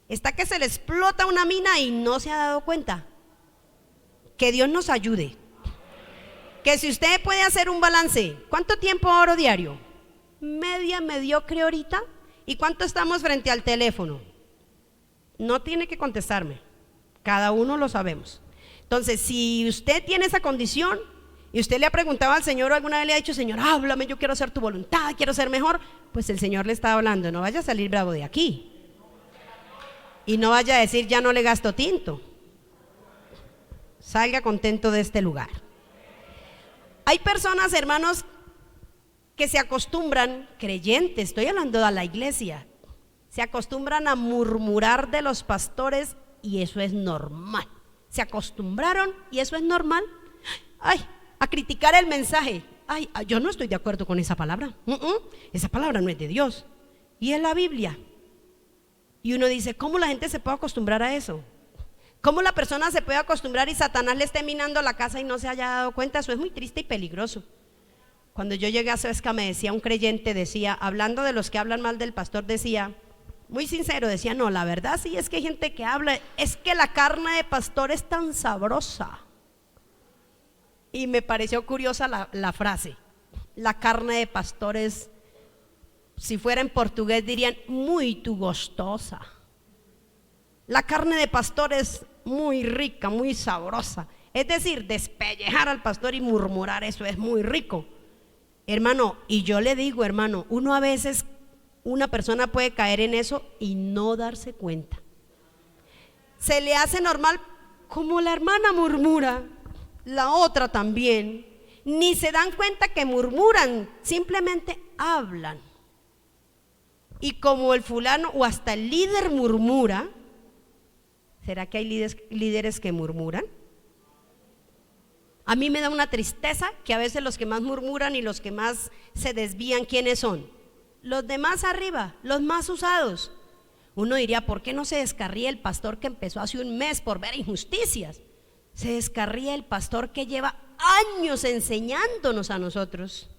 Está que se le explota una mina y no se ha dado cuenta. Que Dios nos ayude. Que si usted puede hacer un balance, ¿cuánto tiempo oro diario? Media mediocre ahorita ¿Y cuánto estamos frente al teléfono? No tiene que contestarme, cada uno lo sabemos. Entonces, si usted tiene esa condición y usted le ha preguntado al Señor o alguna vez le ha dicho: Señor, háblame, yo quiero hacer tu voluntad, quiero ser mejor, pues el Señor le está hablando. No vaya a salir bravo de aquí y no vaya a decir: ya no le gasto tinto. Salga contento de este lugar. Hay personas, hermanos, que se acostumbran, creyentes, estoy hablando de la iglesia, se acostumbran a murmurar de los pastores y eso es normal. Se acostumbraron y eso es normal. Ay, a criticar el mensaje. Ay, yo no estoy de acuerdo con esa palabra. Esa palabra no es de Dios. Y es la Biblia. Y uno dice: ¿cómo la gente se puede acostumbrar a eso? ¿Cómo la persona se puede acostumbrar y Satanás le esté minando la casa y no se haya dado cuenta? Eso es muy triste y peligroso. Cuando yo llegué a Suezca me decía un creyente, decía, hablando de los que hablan mal del pastor, decía, muy sincero, decía: no, la verdad sí es que hay gente que habla, es que la carne de pastor es tan sabrosa. Y me pareció curiosa la frase, la carne de pastor es, si fuera en portugués dirían, muy gostosa. La carne de pastor es muy rica, muy sabrosa. Es decir, despellejar al pastor y murmurar, eso es muy rico. Hermano, y yo le digo, hermano, uno a veces, una persona puede caer en eso y no darse cuenta. Se le hace normal, como la hermana murmura, la otra también, ni se dan cuenta que murmuran, simplemente hablan. Y como el fulano o hasta el líder murmura, ¿será que hay líderes que murmuran? A mí me da una tristeza que a veces los que más murmuran y los que más se desvían, ¿quiénes son? Los de más arriba, los más usados. Uno diría: ¿por qué no se descarría el pastor que empezó hace un mes por ver injusticias? Se descarría el pastor que lleva años enseñándonos a nosotros.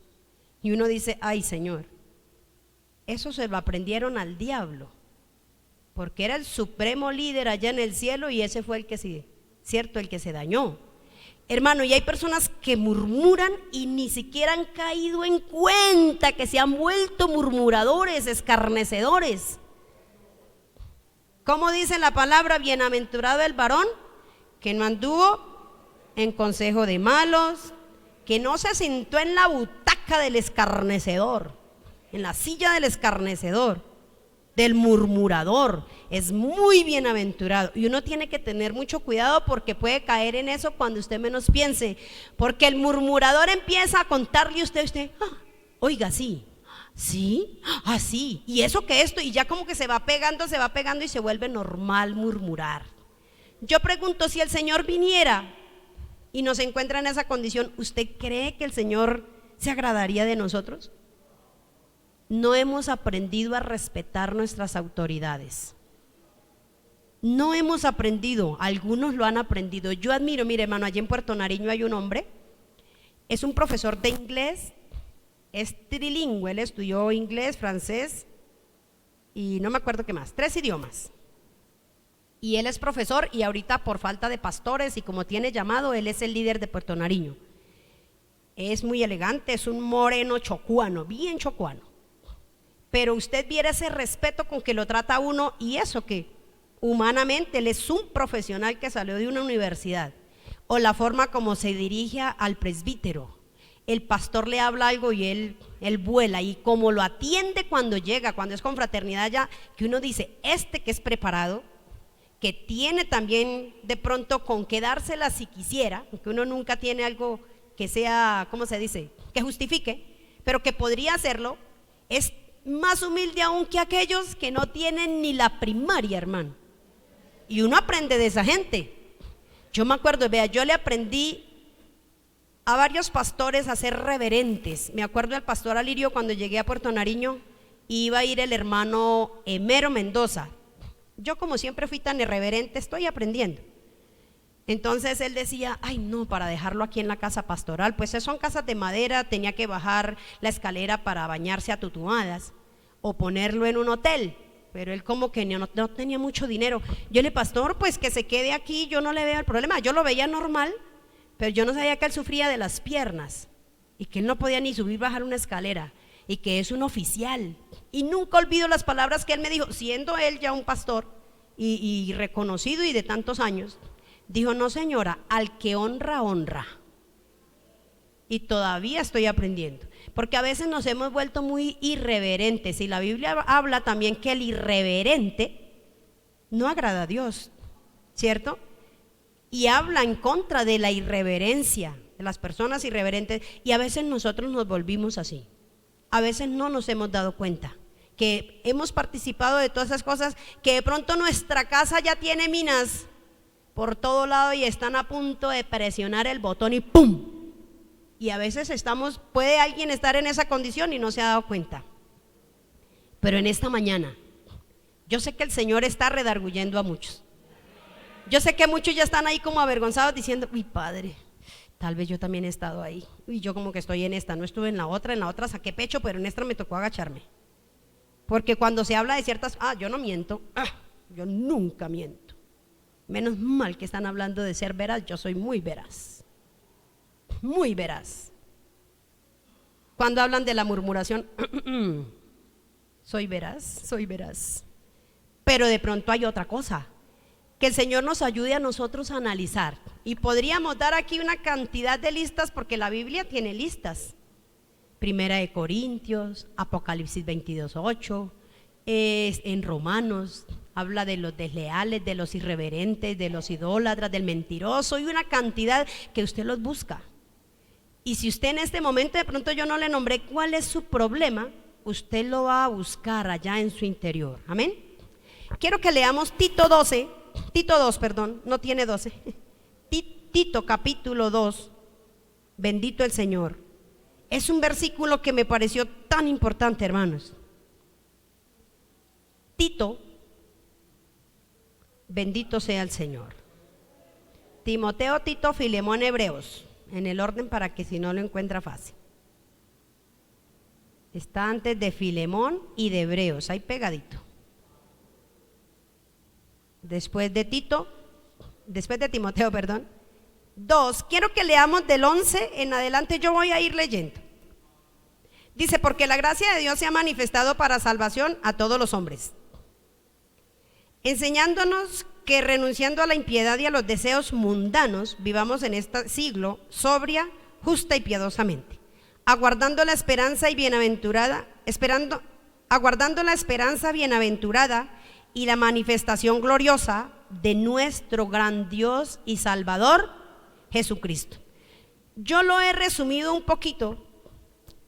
Y uno dice: ay, Señor, eso se lo aprendieron al diablo, porque era el supremo líder allá en el cielo y ese fue el que sí, cierto, el que se dañó. Hermano, y hay personas que murmuran y ni siquiera han caído en cuenta que se han vuelto murmuradores, escarnecedores. ¿Cómo dice la palabra? Bienaventurado el varón que no anduvo en consejo de malos, que no se sentó en la butaca del escarnecedor, en la silla del escarnecedor, del murmurador. Es muy bienaventurado. Y uno tiene que tener mucho cuidado porque puede caer en eso cuando usted menos piense, porque el murmurador empieza a contarle a usted, oiga, sí, sí, y eso que esto, y ya como que se va pegando y se vuelve normal murmurar. Yo pregunto, si el Señor viniera y nos encuentra en esa condición, ¿usted cree que el Señor se agradaría de nosotros? No hemos aprendido a respetar nuestras autoridades. No hemos aprendido, algunos lo han aprendido. Yo admiro, mire hermano, allí en Puerto Nariño hay un hombre, es un profesor de inglés, es trilingüe, él estudió inglés, francés y no me acuerdo qué más, 3 idiomas. Y él es profesor y ahorita por falta de pastores y como tiene llamado, él es el líder de Puerto Nariño. Es muy elegante, es un moreno chocuano, bien chocuano. Pero usted viera ese respeto con que lo trata uno, y eso que humanamente él es un profesional que salió de una universidad, o la forma como se dirige al presbítero. El pastor le habla algo y él vuela, y como lo atiende cuando llega, cuando es confraternidad ya, que uno dice, este que es preparado, que tiene también de pronto con qué dársela si quisiera, aunque uno nunca tiene algo que sea, ¿cómo se dice?, que justifique, pero que podría hacerlo, es más humilde aún que aquellos que no tienen ni la primaria, hermano. Y uno aprende de esa gente. Yo me acuerdo, vea, yo le aprendí a varios pastores a ser reverentes. Me acuerdo del pastor Alirio cuando llegué a Puerto Nariño, iba a ir el hermano Emero Mendoza. Yo como siempre fui tan irreverente, estoy aprendiendo. Entonces él decía, ay no, para dejarlo aquí en la casa pastoral, pues son casas de madera, tenía que bajar la escalera para bañarse a tutuadas o ponerlo en un hotel, pero él como que no tenía mucho dinero. Yo le, pastor, pues que se quede aquí, yo no le veo el problema. Yo lo veía normal, pero yo no sabía que él sufría de las piernas y que él no podía ni subir, bajar una escalera y que es un oficial Y nunca olvido las palabras que él me dijo, siendo él ya un pastor y reconocido y de tantos años. Dijo: no, señora, al que honra, honra. Y todavía estoy aprendiendo, porque a veces nos hemos vuelto muy irreverentes, y la Biblia habla también que el irreverente no agrada a Dios, ¿cierto? Y habla en contra de la irreverencia, de las personas irreverentes, y a veces nosotros nos volvimos así. A veces no nos hemos dado cuenta que hemos participado de todas esas cosas, que de pronto nuestra casa ya tiene minas por todo lado y están a punto de presionar el botón y ¡pum! Y a veces puede alguien estar en esa condición y no se ha dado cuenta. Pero en esta mañana, yo sé que el Señor está redarguyendo a muchos. Yo sé que muchos ya están ahí como avergonzados diciendo: uy, Padre, tal vez yo también he estado ahí. Uy, yo como que estoy en esta, no estuve en la otra saqué pecho, pero en esta me tocó agacharme. Porque cuando se habla de ciertas, yo no miento, yo nunca miento. Menos mal que están hablando de ser veraz, yo soy muy veraz. Muy veraz. Cuando hablan de la murmuración, soy veraz. Pero de pronto hay otra cosa, que el Señor nos ayude a nosotros a analizar. Y podríamos dar aquí una cantidad de listas, porque la Biblia tiene listas. Primera de Corintios, Apocalipsis 22:8, en Romanos habla de los desleales, de los irreverentes, de los idólatras, del mentiroso, y una cantidad que usted los busca. Y si usted en este momento de pronto yo no le nombré cuál es su problema, usted lo va a buscar allá en su interior. Amén. Quiero que leamos Tito 2, no tiene 12. Tito capítulo 2, bendito el Señor. Es un versículo que me pareció tan importante, hermanos. Tito, bendito sea el Señor. Timoteo, Tito, Filemón, Hebreos, en el orden para que si no lo encuentra fácil. Está antes de Filemón y de Hebreos, ahí pegadito. Después de Timoteo, 2, quiero que leamos del 11 en adelante, yo voy a ir leyendo. Dice: porque la gracia de Dios se ha manifestado para salvación a todos los hombres, enseñándonos que renunciando a la impiedad y a los deseos mundanos, vivamos en este siglo sobria, justa y piadosamente, aguardando la esperanza bienaventurada y la manifestación gloriosa de nuestro gran Dios y Salvador Jesucristo. Yo lo he resumido un poquito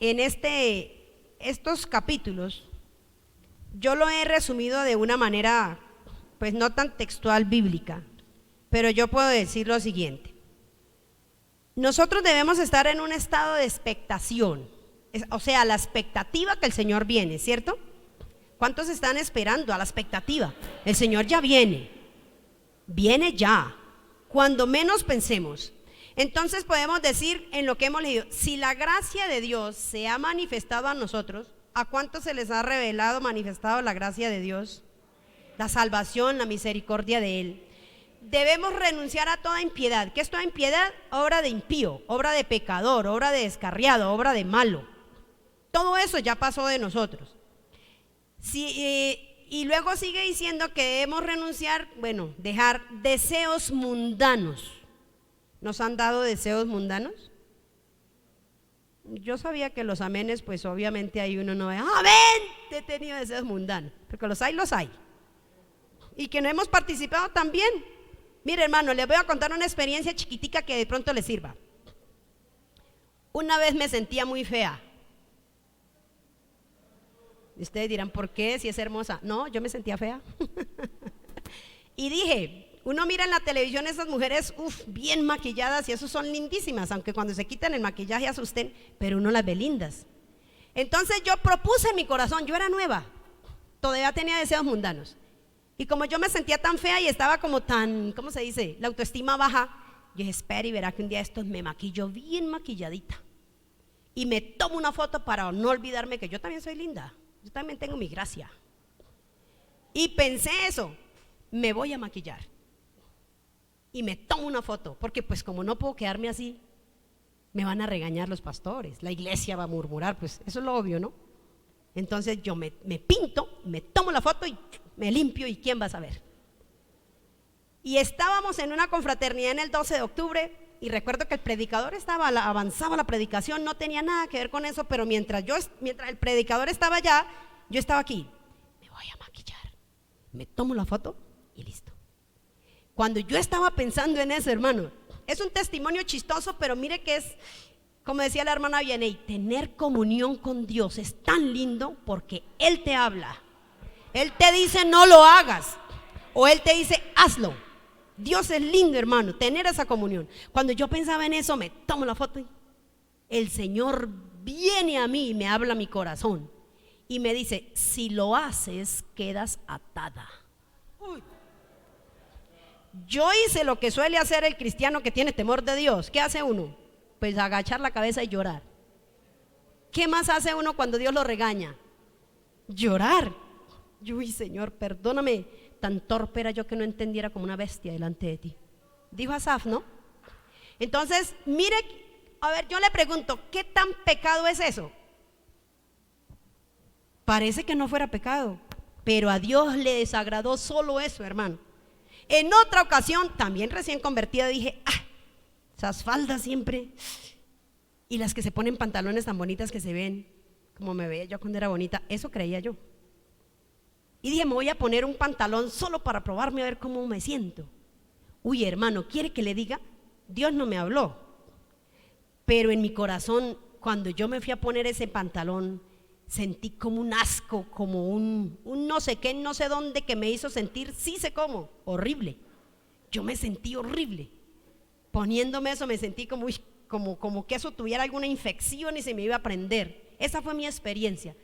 en estos capítulos. Yo lo he resumido de una manera pues no tan textual bíblica, pero yo puedo decir lo siguiente: nosotros debemos estar en un estado de expectación, o sea, la expectativa que el Señor viene, ¿cierto? ¿Cuántos están esperando a la expectativa? El Señor ya viene ya, cuando menos pensemos. Entonces podemos decir en lo que hemos leído: si la gracia de Dios se ha manifestado a nosotros, ¿a cuántos se les ha manifestado la gracia de Dios? La salvación, la misericordia de Él. Debemos renunciar a toda impiedad. ¿Qué es toda impiedad? Obra de impío, obra de pecador, obra de descarriado, obra de malo. Todo eso ya pasó de nosotros. Y luego sigue diciendo que debemos renunciar, dejar deseos mundanos. ¿Nos han dado deseos mundanos? Yo sabía que los amenes, pues obviamente ahí uno no ve: amén, he tenido deseos mundanos, porque los hay. Y que no hemos participado también. Mire, hermano, les voy a contar una experiencia chiquitica que de pronto les sirva. Una vez me sentía muy fea. Y ustedes dirán: ¿por qué? Si es hermosa. No, yo me sentía fea. Y dije: uno mira en la televisión esas mujeres, bien maquilladas, y eso son lindísimas, aunque cuando se quitan el maquillaje asusten, pero uno las ve lindas. Entonces yo propuse en mi corazón, yo era nueva, todavía tenía deseos mundanos. Y como yo me sentía tan fea y estaba como tan, ¿cómo se dice?, la autoestima baja, yo dije: espera y verá que un día estos me maquillo bien maquilladita y me tomo una foto para no olvidarme que yo también soy linda, yo también tengo mi gracia. Y pensé eso, me voy a maquillar y me tomo una foto, porque pues como no puedo quedarme así, me van a regañar los pastores, la iglesia va a murmurar, pues eso es lo obvio, ¿no? Entonces yo me pinto, me tomo la foto y me limpio, y ¿quién va a saber? Y estábamos en una confraternidad en el 12 de octubre y recuerdo que el predicador avanzaba la predicación, no tenía nada que ver con eso, pero mientras el predicador estaba allá, yo estaba aquí. Me voy a maquillar, me tomo la foto y listo. Cuando yo estaba pensando en eso, hermano, es un testimonio chistoso, pero mire que es, como decía la hermana Vianey, tener comunión con Dios es tan lindo porque Él te habla. Él te dice no lo hagas, o Él te dice hazlo. Dios es lindo, hermano, tener esa comunión. Cuando yo pensaba en eso, me tomo la foto y el Señor viene a mí y me habla a mi corazón y me dice, si lo haces, quedas atada. Uy. Yo hice lo que suele hacer el cristiano que tiene temor de Dios. ¿Qué hace uno? Pues agachar la cabeza y llorar. ¿Qué más hace uno cuando Dios lo regaña? Llorar. Uy, Señor, perdóname, tan torpe era yo que no entendiera como una bestia delante de ti. Dijo Asaf, ¿no? Entonces, mire, a ver, yo le pregunto, ¿qué tan pecado es eso? Parece que no fuera pecado, pero a Dios le desagradó solo eso, hermano. En otra ocasión, también recién convertida, dije, esas faldas siempre, y las que se ponen pantalones tan bonitas que se ven, como me veía yo cuando era bonita, eso creía yo. Y dije, me voy a poner un pantalón solo para probarme a ver cómo me siento. Uy, hermano, ¿quiere que le diga? Dios no me habló, pero en mi corazón, cuando yo me fui a poner ese pantalón, sentí como un asco, como un no sé qué, no sé dónde, que me hizo sentir, sí sé cómo, horrible. Yo me sentí horrible. Poniéndome eso me sentí como que eso tuviera alguna infección y se me iba a prender. Esa fue mi experiencia.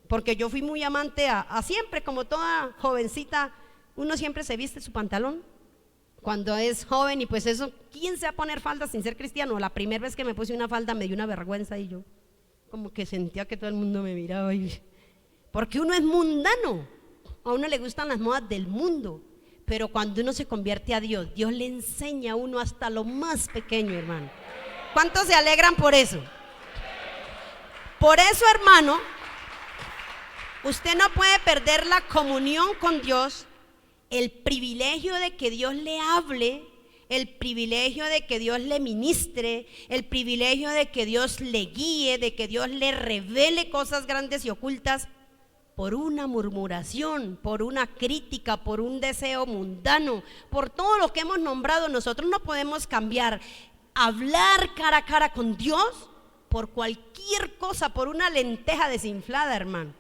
Porque yo fui muy amante a siempre, como toda jovencita, uno siempre se viste su pantalón cuando es joven, y pues eso, ¿quién se va a poner falda sin ser cristiano? La primera vez que me puse una falda me dio una vergüenza y yo como que sentía que todo el mundo me miraba, porque uno es mundano, a uno le gustan las modas del mundo, pero cuando uno se convierte a Dios, Dios le enseña a uno hasta lo más pequeño, hermano. ¿Cuántos se alegran por eso? Por eso, hermano, usted no puede perder la comunión con Dios, el privilegio de que Dios le hable, el privilegio de que Dios le ministre, el privilegio de que Dios le guíe, de que Dios le revele cosas grandes y ocultas, por una murmuración, por una crítica, por un deseo mundano, por todo lo que hemos nombrado. Nosotros no podemos cambiar, hablar cara a cara con Dios por cualquier cosa, por una lenteja desinflada, hermano.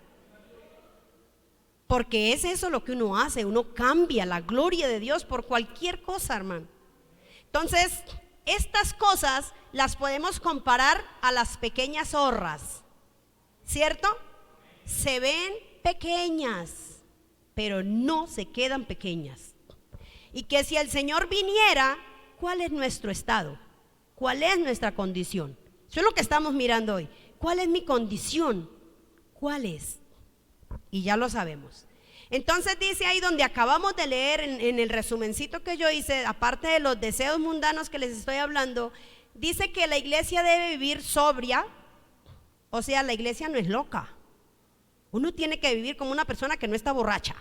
Porque es eso lo que uno hace, uno cambia la gloria de Dios por cualquier cosa, hermano. Entonces, estas cosas las podemos comparar a las pequeñas zorras, ¿cierto? Se ven pequeñas, pero no se quedan pequeñas. Y que si el Señor viniera, ¿cuál es nuestro estado? ¿Cuál es nuestra condición? Eso es lo que estamos mirando hoy. ¿Cuál es mi condición? ¿Cuál es? Y ya lo sabemos. Entonces dice ahí donde acabamos de leer en el resumencito que yo hice, aparte de los deseos mundanos que les estoy hablando, dice que la iglesia debe vivir sobria. O sea, la iglesia no es loca. Uno tiene que vivir como una persona que no está borracha.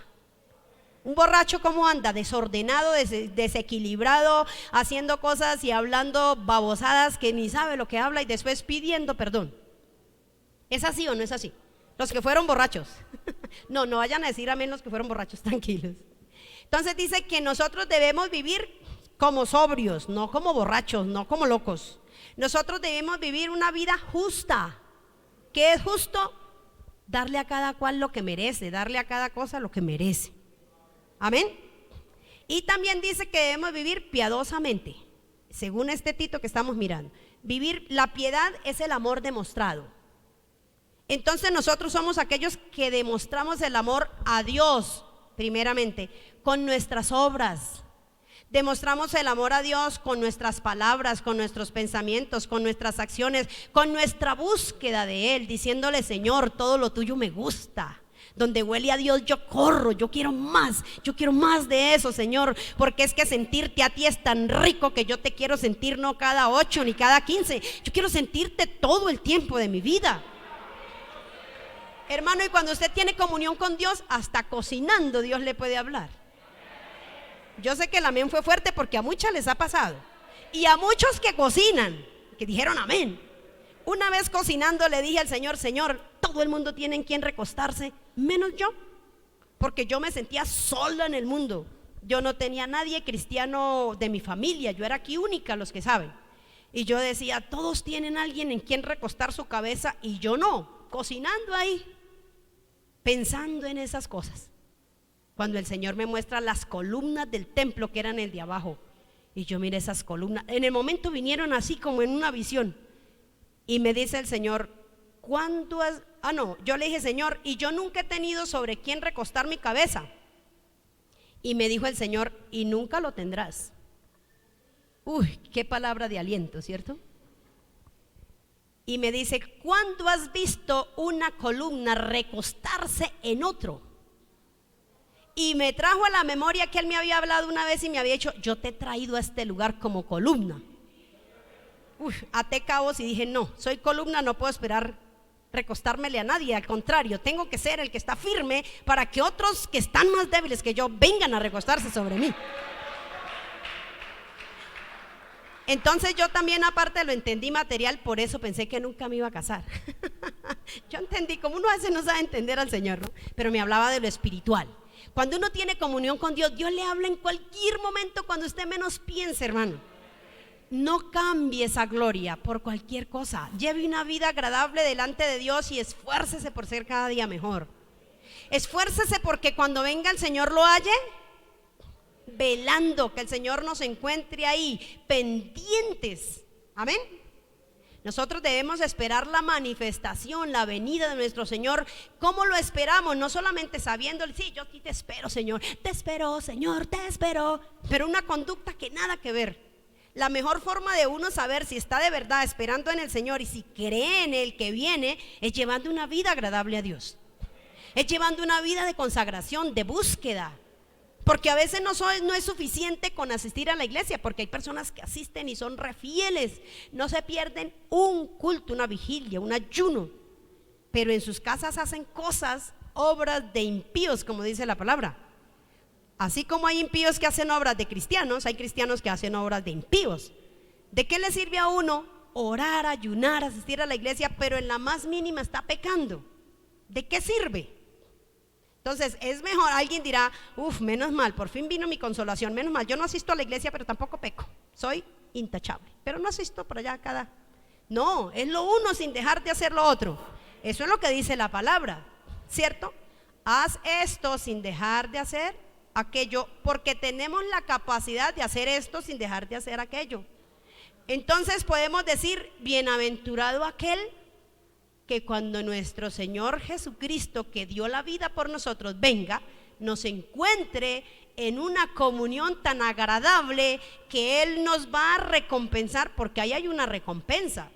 Un borracho, ¿cómo anda? Desordenado, desequilibrado, haciendo cosas y hablando babosadas que ni sabe lo que habla y después pidiendo perdón. ¿Es así o no es así? Los que fueron borrachos. No vayan a decir amén los que fueron borrachos, tranquilos. Entonces dice que nosotros debemos vivir como sobrios, no como borrachos, no como locos. Nosotros debemos vivir una vida justa. ¿Qué es justo? Darle a cada cual lo que merece, darle a cada cosa lo que merece. Amén. Y también dice que debemos vivir piadosamente, según este Tito que estamos mirando. Vivir, la piedad es el amor demostrado. Entonces nosotros somos aquellos que demostramos el amor a Dios, primeramente, con nuestras obras. Demostramos el amor a Dios con nuestras palabras, con nuestros pensamientos, con nuestras acciones, con nuestra búsqueda de Él, diciéndole: Señor, todo lo tuyo me gusta. Donde huele a Dios yo corro, yo quiero más de eso, Señor, porque es que sentirte a ti es tan rico que yo te quiero sentir no cada 8 ni cada 15, yo quiero sentirte todo el tiempo de mi vida. Hermano, y cuando usted tiene comunión con Dios, hasta cocinando Dios le puede hablar. Yo sé que el amén fue fuerte porque a muchas les ha pasado. Y a muchos que cocinan, que dijeron amén. Una vez cocinando le dije al Señor: Señor, todo el mundo tiene en quien recostarse, menos yo. Porque yo me sentía sola en el mundo. Yo no tenía nadie cristiano de mi familia, yo era aquí única, los que saben. Y yo decía, todos tienen alguien en quien recostar su cabeza y yo no, cocinando ahí, pensando en esas cosas. Cuando el Señor me muestra las columnas del templo que eran el de abajo, y yo miré esas columnas, en el momento vinieron así como en una visión, y me dice el Señor: ¿cuándo has...? Yo le dije: Señor, y yo nunca he tenido sobre quién recostar mi cabeza. Y me dijo el Señor: y nunca lo tendrás. Uy, qué palabra de aliento, ¿cierto? Y me dice: ¿cuándo has visto una columna recostarse en otro? Y me trajo a la memoria que él me había hablado una vez y me había dicho: yo te he traído a este lugar como columna. Uy, até cabos y dije: no, soy columna, no puedo esperar recostármele a nadie, al contrario, tengo que ser el que está firme para que otros que están más débiles que yo vengan a recostarse sobre mí. Entonces yo también, aparte, lo entendí material, por eso pensé que nunca me iba a casar. Yo entendí, como uno a veces no sabe entender al Señor, ¿no? Pero me hablaba de lo espiritual. Cuando uno tiene comunión con Dios, Dios le habla en cualquier momento, cuando usted menos piense, hermano. No cambie esa gloria por cualquier cosa. Lleve una vida agradable delante de Dios y esfuércese por ser cada día mejor. Esfuércese porque cuando venga el Señor lo halle velando, que el Señor nos encuentre ahí, pendientes. Amén. Nosotros debemos esperar la manifestación, la venida de nuestro Señor. ¿Cómo lo esperamos? No solamente sabiendo, sí, yo aquí te espero, Señor, Señor, te espero, pero una conducta que nada que ver. La mejor forma de uno saber si está de verdad esperando en el Señor y si cree en el que viene es llevando una vida agradable a Dios. Es llevando una vida de consagración, de búsqueda. Porque a veces no es suficiente con asistir a la iglesia, porque hay personas que asisten y son re fieles, no se pierden un culto, una vigilia, un ayuno, pero en sus casas hacen cosas, obras de impíos, como dice la palabra. Así como hay impíos que hacen obras de cristianos, hay cristianos que hacen obras de impíos. ¿De qué le sirve a uno orar, ayunar, asistir a la iglesia, pero en la más mínima está pecando? ¿De qué sirve? Entonces es mejor, alguien dirá: menos mal, por fin vino mi consolación, menos mal, yo no asisto a la iglesia pero tampoco peco, soy intachable, pero no asisto por allá cada... No, es lo uno sin dejar de hacer lo otro. Eso es lo que dice la palabra, ¿cierto? Haz esto sin dejar de hacer aquello, porque tenemos la capacidad de hacer esto sin dejar de hacer aquello. Entonces podemos decir: bienaventurado aquel que cuando nuestro Señor Jesucristo, que dio la vida por nosotros, venga, nos encuentre en una comunión tan agradable que Él nos va a recompensar, porque ahí hay una recompensa.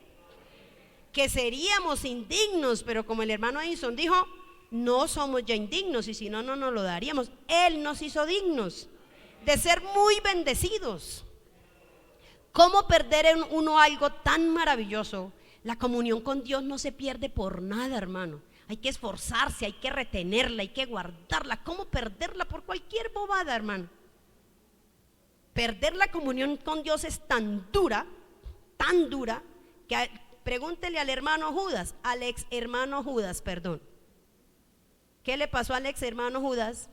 Que seríamos indignos, pero como el hermano Edison dijo, no somos ya indignos, y si no, no nos lo daríamos. Él nos hizo dignos de ser muy bendecidos. ¿Cómo perder en uno algo tan maravilloso? La comunión con Dios no se pierde por nada, hermano. Hay que esforzarse, hay que retenerla, hay que guardarla. ¿Cómo perderla? Por cualquier bobada, hermano. Perder la comunión con Dios es tan dura, que pregúntele al hermano Judas, al ex hermano Judas, perdón. ¿Qué le pasó al ex hermano Judas?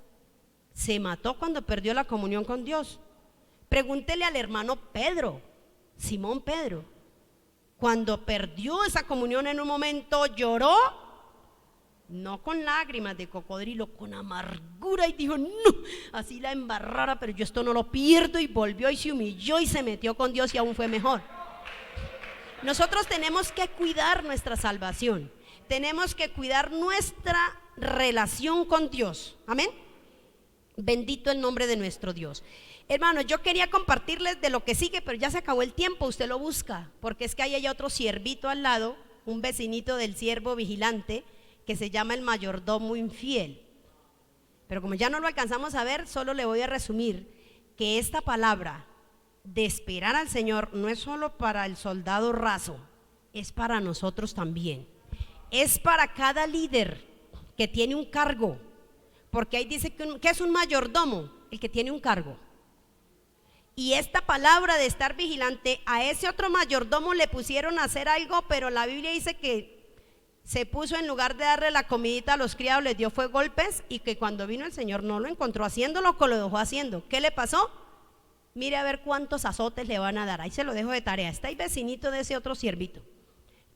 Se mató cuando perdió la comunión con Dios. Pregúntele al hermano Pedro, Simón Pedro. Cuando perdió esa comunión en un momento lloró, no con lágrimas de cocodrilo, con amargura, y dijo: no, así la embarrara, pero yo esto no lo pierdo, y volvió y se humilló y se metió con Dios y aún fue mejor. Nosotros tenemos que cuidar nuestra salvación, tenemos que cuidar nuestra relación con Dios. Amén. Bendito el nombre de nuestro Dios. Hermanos, yo quería compartirles de lo que sigue, pero ya se acabó el tiempo. Usted lo busca, porque es que ahí hay otro siervito al lado, un vecinito del siervo vigilante, que se llama el mayordomo infiel. Pero como ya no lo alcanzamos a ver, solo le voy a resumir que esta palabra de esperar al Señor no es solo para el soldado raso, es para nosotros también. Es para cada líder, que tiene un cargo, porque ahí dice que es un mayordomo, el que tiene un cargo. Y esta palabra de estar vigilante, a ese otro mayordomo le pusieron a hacer algo, pero la Biblia dice que se puso, en lugar de darle la comidita a los criados, les dio fue golpes, y que cuando vino el Señor no lo encontró haciendo lo que lo dejó haciendo. ¿Qué le pasó? Mire a ver cuántos azotes le van a dar. Ahí se lo dejo de tarea. Está ahí vecinito de ese otro siervito.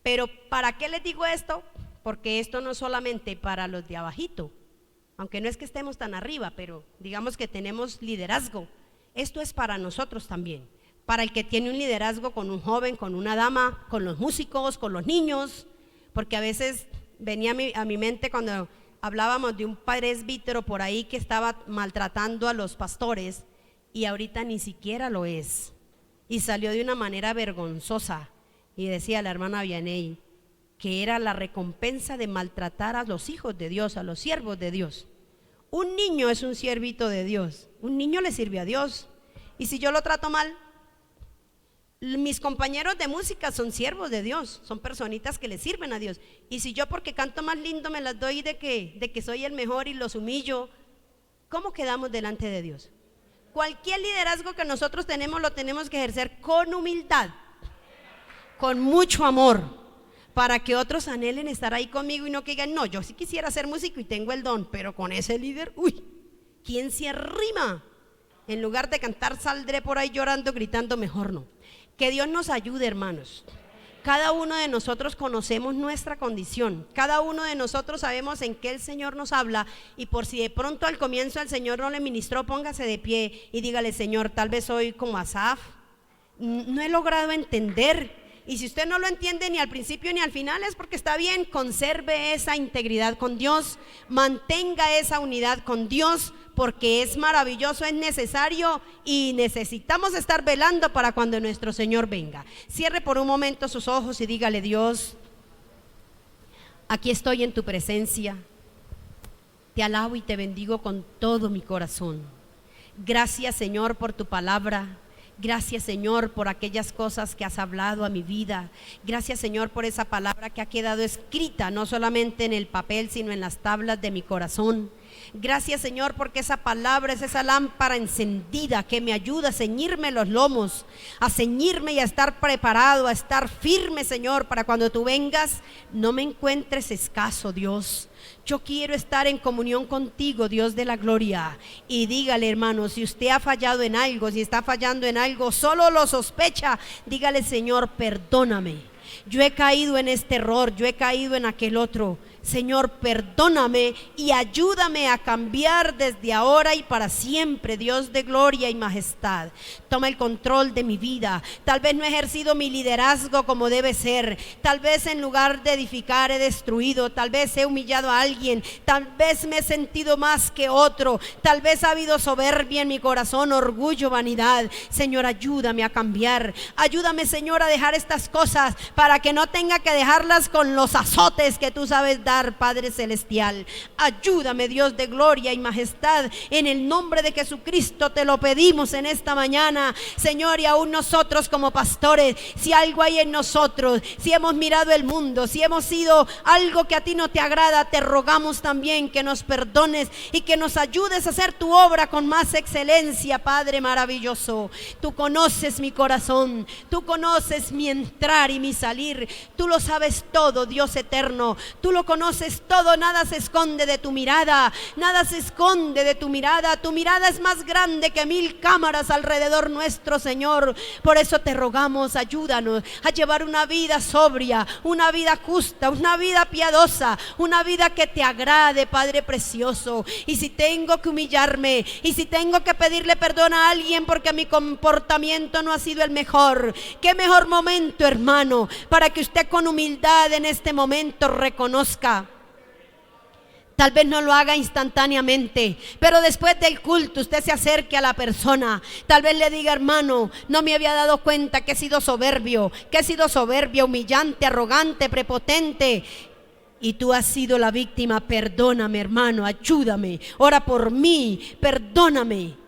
Pero ¿para qué les digo esto? Porque esto no es solamente para los de abajito, aunque no es que estemos tan arriba, pero digamos que tenemos liderazgo. Esto es para nosotros también, para el que tiene un liderazgo con un joven, con una dama, con los músicos, con los niños, porque a veces venía a mi mente cuando hablábamos de un presbítero por ahí que estaba maltratando a los pastores, y ahorita ni siquiera lo es, y salió de una manera vergonzosa, y decía la hermana Vianey que era la recompensa de maltratar a los hijos de Dios, a los siervos de Dios. Un niño es un siervito de Dios, un niño le sirve a Dios, y si yo lo trato mal, mis compañeros de música son siervos de Dios, son personitas que le sirven a Dios, y si yo porque canto más lindo me las doy de que soy el mejor y los humillo, ¿cómo quedamos delante de Dios? Cualquier liderazgo que nosotros tenemos lo tenemos que ejercer con humildad, con mucho amor, para que otros anhelen estar ahí conmigo y no que digan, no, yo sí quisiera ser músico y tengo el don, pero con ese líder, uy, ¿quién se arrima? En lugar de cantar saldré por ahí llorando, gritando, mejor no. Que Dios nos ayude, hermanos. Cada uno de nosotros conocemos nuestra condición, cada uno de nosotros sabemos en qué el Señor nos habla, y por si de pronto al comienzo el Señor no le ministró, póngase de pie y dígale, Señor, tal vez soy como Asaf, no he logrado entender. Y si usted no lo entiende ni al principio ni al final, es porque está bien. Conserve esa integridad con Dios, mantenga esa unidad con Dios, porque es maravilloso, es necesario, y necesitamos estar velando para cuando nuestro Señor venga. Cierre por un momento sus ojos y dígale, Dios, aquí estoy en tu presencia, te alabo y te bendigo con todo mi corazón. Gracias, Señor, por tu palabra. Gracias, Señor, por aquellas cosas que has hablado a mi vida. Gracias, Señor, por esa palabra que ha quedado escrita no solamente en el papel, sino en las tablas de mi corazón. Gracias, Señor, porque esa palabra es esa lámpara encendida que me ayuda a ceñirme los lomos, a ceñirme y a estar preparado, a estar firme, Señor, para cuando tú vengas no me encuentres escaso, Dios. Yo quiero estar en comunión contigo, Dios de la gloria. Y dígale, hermano, si usted ha fallado en algo, si está fallando en algo, solo lo sospecha, dígale, Señor, perdóname. Yo he caído en este error, yo he caído en aquel otro. Señor, perdóname y ayúdame a cambiar desde ahora y para siempre, Dios de gloria y majestad. Toma el control de mi vida. Tal vez no he ejercido mi liderazgo como debe ser. Tal vez en lugar de edificar he destruido. Tal vez he humillado a alguien. Tal vez me he sentido más que otro. Tal vez ha habido soberbia en mi corazón, orgullo, vanidad. Señor, ayúdame a cambiar. Ayúdame, Señor, a dejar estas cosas para que no tenga que dejarlas con los azotes que tú sabes dar, Padre celestial. Ayúdame, Dios de gloria y majestad, en el nombre de Jesucristo te lo pedimos en esta mañana, Señor. Y aún nosotros como pastores, si algo hay en nosotros, si hemos mirado el mundo, si hemos sido algo que a ti no te agrada, te rogamos también que nos perdones y que nos ayudes a hacer tu obra con más excelencia, Padre maravilloso. Tú conoces mi corazón, tú conoces mi entrar y mi salir, tú lo sabes todo, Dios eterno, tú lo conoces todo, nada se esconde de tu mirada, nada se esconde de tu mirada. Tu mirada es más grande que 1000 cámaras alrededor nuestro, Señor. Por eso te rogamos, ayúdanos a llevar una vida sobria, una vida justa, una vida piadosa, una vida que te agrade, Padre precioso. Y si tengo que humillarme, y si tengo que pedirle perdón a alguien porque mi comportamiento no ha sido el mejor, qué mejor momento, hermano, para que usted con humildad en este momento reconozca. Tal vez no lo haga instantáneamente, pero después del culto usted se acerque a la persona. Tal vez le diga, hermano, no me había dado cuenta que he sido soberbio, humillante, arrogante, prepotente, y tú has sido la víctima. Perdóname, hermano, ayúdame, ora por mí, perdóname.